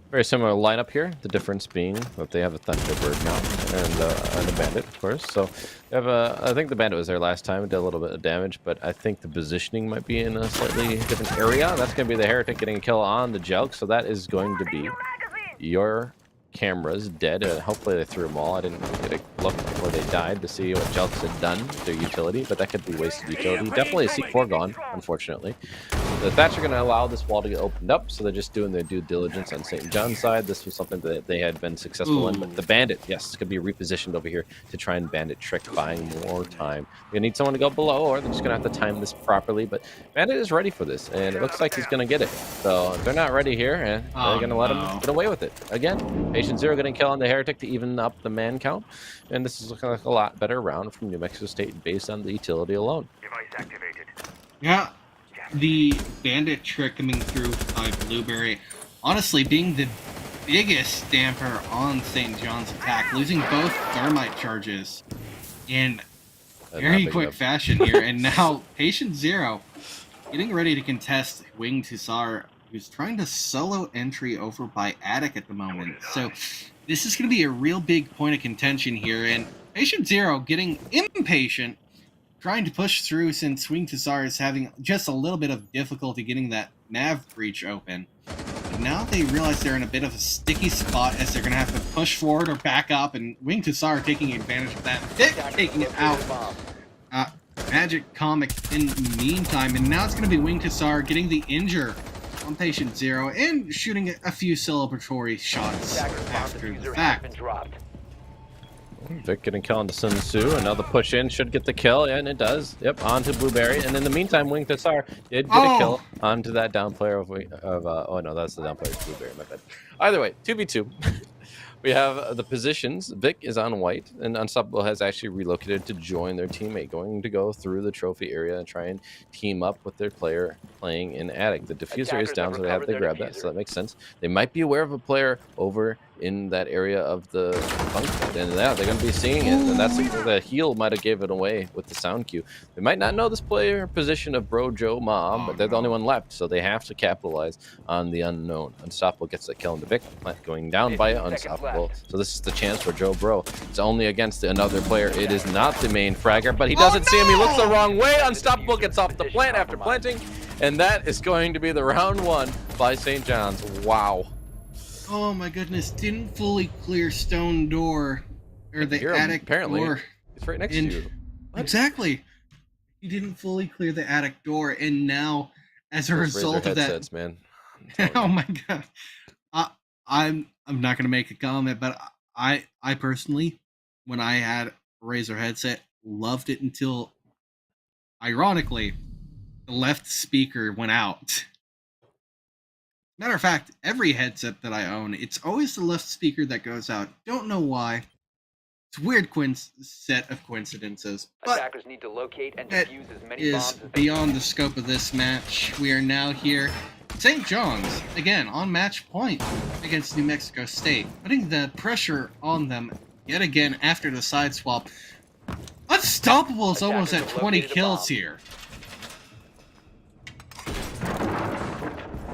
Very similar lineup here. The difference being that they have a Thunderbird now and a Bandit, of course. So they have I think the Bandit was there last time. It did a little bit of damage, but I think the positioning might be in a slightly different area. That's going to be the Heretic getting a kill on the Jelk. So that is going to be your cameras dead. Hopefully they threw them all. I didn't get a look before they died to see what Jelks had done, their utility, but that could be wasted utility. Definitely a C4 gone, unfortunately. The Thatcher are going to allow this wall to get opened up, so they're just doing their due diligence on St. John's side. This was something that they had been successful in, but the Bandit, yes, it's going to be repositioned over here to try and Bandit trick, buying more time. You're going to need someone to go below, or they're just going to have to time this properly, but Bandit is ready for this, and it looks like he's going to get it. So if they're not ready here, and they're going to let him get away with it. Again, Patient Zero getting kill on the Heretic to even up the man count, and this is looking like a lot better round from New Mexico State based on the utility alone. Device activated. Yeah, the Bandit trick coming through by Blueberry, honestly being the biggest damper on St. John's attack, losing both thermite charges in very quick fashion here, and now Patient Zero getting ready to contest Wing Tussar, who's trying to solo entry over by Attic at the moment. So this is going to be a real big point of contention here, and Patient Zero getting impatient, trying to push through since Wing Tussar is having just a little bit of difficulty getting that nav breach open. But now they realize they're in a bit of a sticky spot as they're going to have to push forward or back up, and Wing Tussar taking advantage of that, Vic taking it out. Magic Comic in the meantime, and now it's going to be Wing Tussar getting the injure on Patient Zero and shooting a few celebratory shots after the fact. Vic getting kill onto Sun Tzu. Another push in should get the kill, and it does. Yep, onto Blueberry. And in the meantime, Wing Tassar did get a kill onto that down player of oh no, that's the down player of Blueberry, my bad. Either way, 2v2. We have the positions. Vic is on white, and Unstoppable has actually relocated to join their teammate, going to go through the trophy area and try and team up with their player playing in Attic. The diffuser is down, so they have to grab that, so that makes sense. They might be aware of a player over in that area of the bunk, and yeah, they're going to be seeing it, and that's the heal might have gave it away with the sound cue. They might not know this player position of Bro Joe Mom, but they're the only one left, so they have to capitalize on the unknown. Unstoppable gets the kill into Vic, going down by Unstoppable. So this is the chance for Joe Bro. It's only against another player. It is not the main fragger, but he doesn't see him. He looks the wrong way. Unstoppable gets off the plant after planting, and that is going to be the round one by St. John's. Wow. Oh my goodness, didn't fully clear stone door, or the attic apparently door. It's right next to you. What? Exactly. He didn't fully clear the attic door, and now, as a result of that, man. Oh my god. I'm not gonna make a comment, but I personally, when I had a Razer headset, loved it until, ironically, the left speaker went out. Matter of fact, every headset that I own, it's always the left speaker that goes out. Don't know why. It's a weird set of coincidences. But attackers need to locate and that defuse as many is bombs as beyond the scope of this match. We are now here. St. John's, again, on match point against New Mexico State, putting the pressure on them yet again after the side swap. Unstoppable is almost at 20 kills here.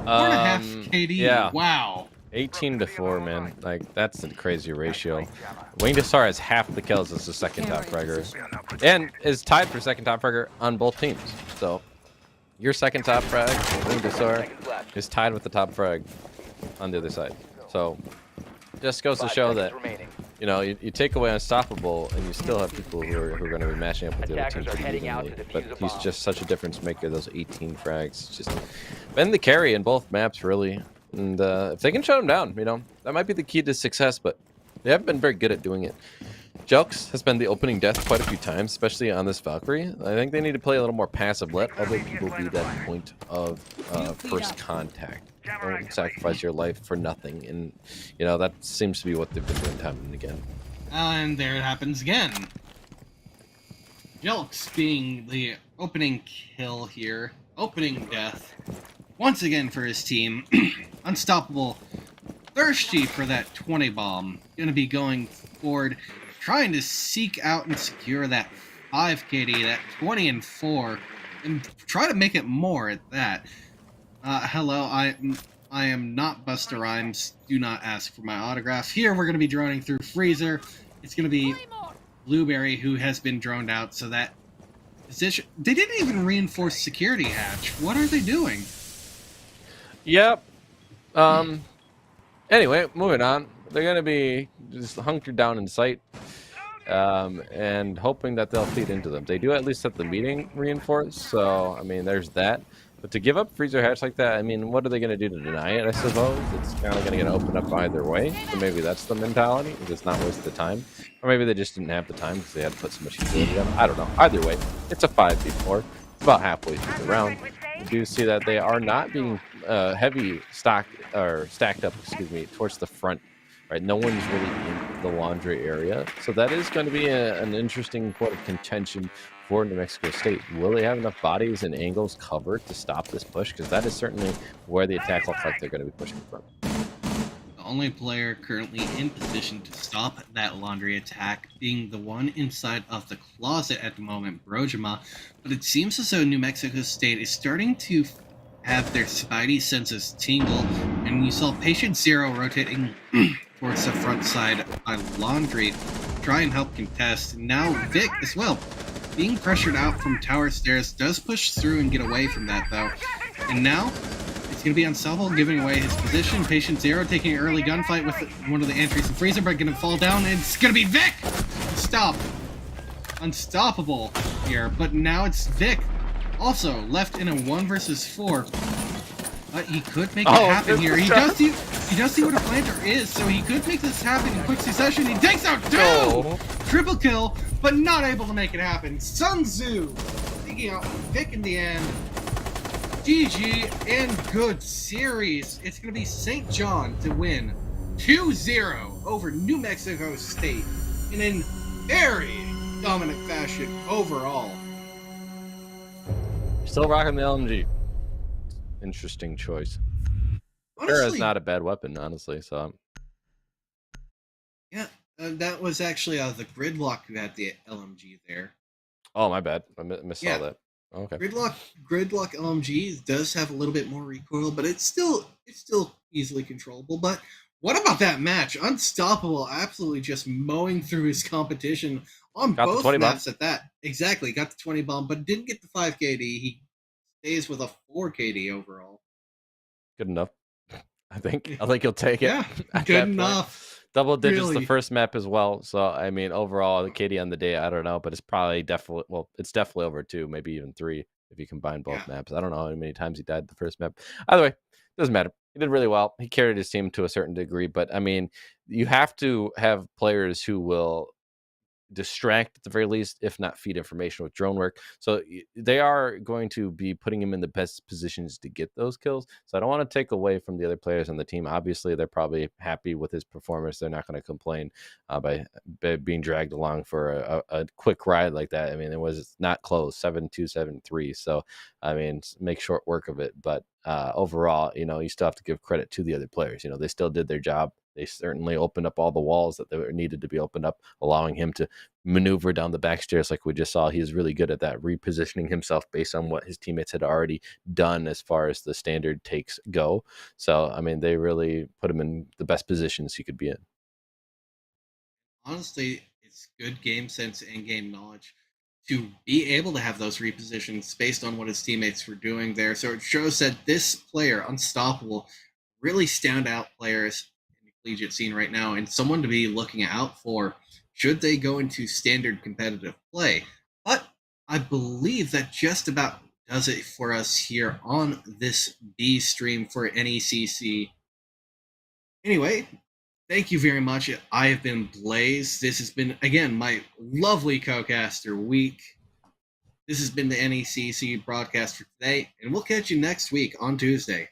4.5 KD. Yeah. Wow. 18-4, man. Like, that's a crazy ratio. Wing Tassar has half the kills as the second top fragger, and is tied for second top fragger on both teams. So, your second top frag, Wing Tassar, is tied with the top frag on the other side. So, just goes to show that, you know, you take away Unstoppable, and you still have people who are going to be matching up with the other team pretty evenly. But he's just such a difference maker. Those 18 frags, just been the carry in both maps, really. And if they can shut him down, you know, that might be the key to success. But they haven't been very good at doing it. Jelks has been the opening death quite a few times, especially on this Valkyrie. I think they need to play a little more passive. Let other people be that point of first contact. Don't sacrifice your life for nothing. And, you know, that seems to be what they've been doing time and again. And there it happens again. Jelks being the opening kill here. Opening death. Once again for his team. Unstoppable. Thirsty for that 20 bomb. Gonna be going forward. Trying to seek out and secure that 5 KD, that 20 and 4. And try to make it more at that. Hello, I am not Busta Rhymes. Do not ask for my autograph. Here we're going to be droning through Freezer. It's going to be Blueberry who has been droned out, so that position... They didn't even reinforce security hatch. What are they doing? Yep. Anyway, moving on. They're going to be just hunkered down in sight. And hoping that they'll feed into them. They do at least have the meeting reinforced, so, I mean, there's that. But to give up freezer hatch like that, I mean, what are they going to do to deny it, I suppose? It's kind of going to get opened up either way. So maybe that's the mentality. It's not waste the time. Or maybe they just didn't have the time because they had to put so much utility down. I don't know. Either way, it's a 5v4. It's about halfway through the round. You do see that they are not being heavy stacked up, excuse me, towards the front. Right, no one's really in the laundry area. So that is going to be an interesting point of contention for New Mexico State. Will they have enough bodies and angles covered to stop this push? Because that is certainly where the attack looks like they're going to be pushing from. The only player currently in position to stop that laundry attack being the one inside of the closet at the moment, Brojima. But it seems as though New Mexico State is starting to have their spidey senses tingle, and you saw Patient Zero rotating towards the front side by Laundry, try and help contest. Now Vic as well, being pressured out from tower stairs, does push through and get away from that though. And now it's going to be Unstoppable giving away his position. Patient Zero taking an early gunfight with one of the entries in Freezer, but going to fall down, and it's going to be Vic! Stop! Unstoppable here, but now it's Vic. Also, left in a 1 versus 4 But he could make it happen here. He does see what a planter is, so he could make this happen in quick succession. He takes out 2! Triple kill, but not able to make it happen. Sun Tzu taking out Vic in the end. GG and good series. It's going to be St. John to win 2-0 over New Mexico State in a very dominant fashion overall. Still rocking the LMG. Interesting choice. Honestly, is not a bad weapon, honestly. So yeah, that was actually the Gridlock who had the LMG there. Oh, my bad. I missed all that. Okay. Gridlock LMG does have a little bit more recoil, but it's still easily controllable. But what about that match? Unstoppable, absolutely just mowing through his competition on both maps at that. Exactly, got the 20 bomb, but didn't get the 5 KD. He stays with a 4 KD overall. Good enough. I think he'll take it. Yeah, good enough. Double digits the first map as well. So I mean, overall, the KD on the day, I don't know, but it's probably it's definitely over 2, maybe even 3 if you combine both maps. I don't know how many times he died the first map. Either way, doesn't matter. He did really well. He carried his team to a certain degree, but I mean, you have to have players who will distract at the very least, if not feed information with drone work. So they are going to be putting him in the best positions to get those kills. So I don't want to take away from the other players on the team. Obviously, they're probably happy with his performance. They're not going to complain by being dragged along for a quick ride like that. I mean, it was not close, 7-2, 7-3. So, I mean, make short work of it. But overall, you still have to give credit to the other players. They still did their job. They certainly opened up all the walls that they needed to be opened up, allowing him to maneuver down the back stairs like we just saw. He is really good at that, repositioning himself based on what his teammates had already done as far as the standard takes go. So, I mean, they really put him in the best positions he could be in. Honestly, it's good game sense and game knowledge to be able to have those repositions based on what his teammates were doing there. So it shows that this player, Unstoppable, really standout players in the collegiate scene right now, and someone to be looking out for should they go into standard competitive play. But I believe that just about does it for us here on this B stream for NECC. Anyway, thank you very much. I have been Blaze. This has been, again, my lovely co-caster week. This has been the NECC broadcast for today, and we'll catch you next week on Tuesday.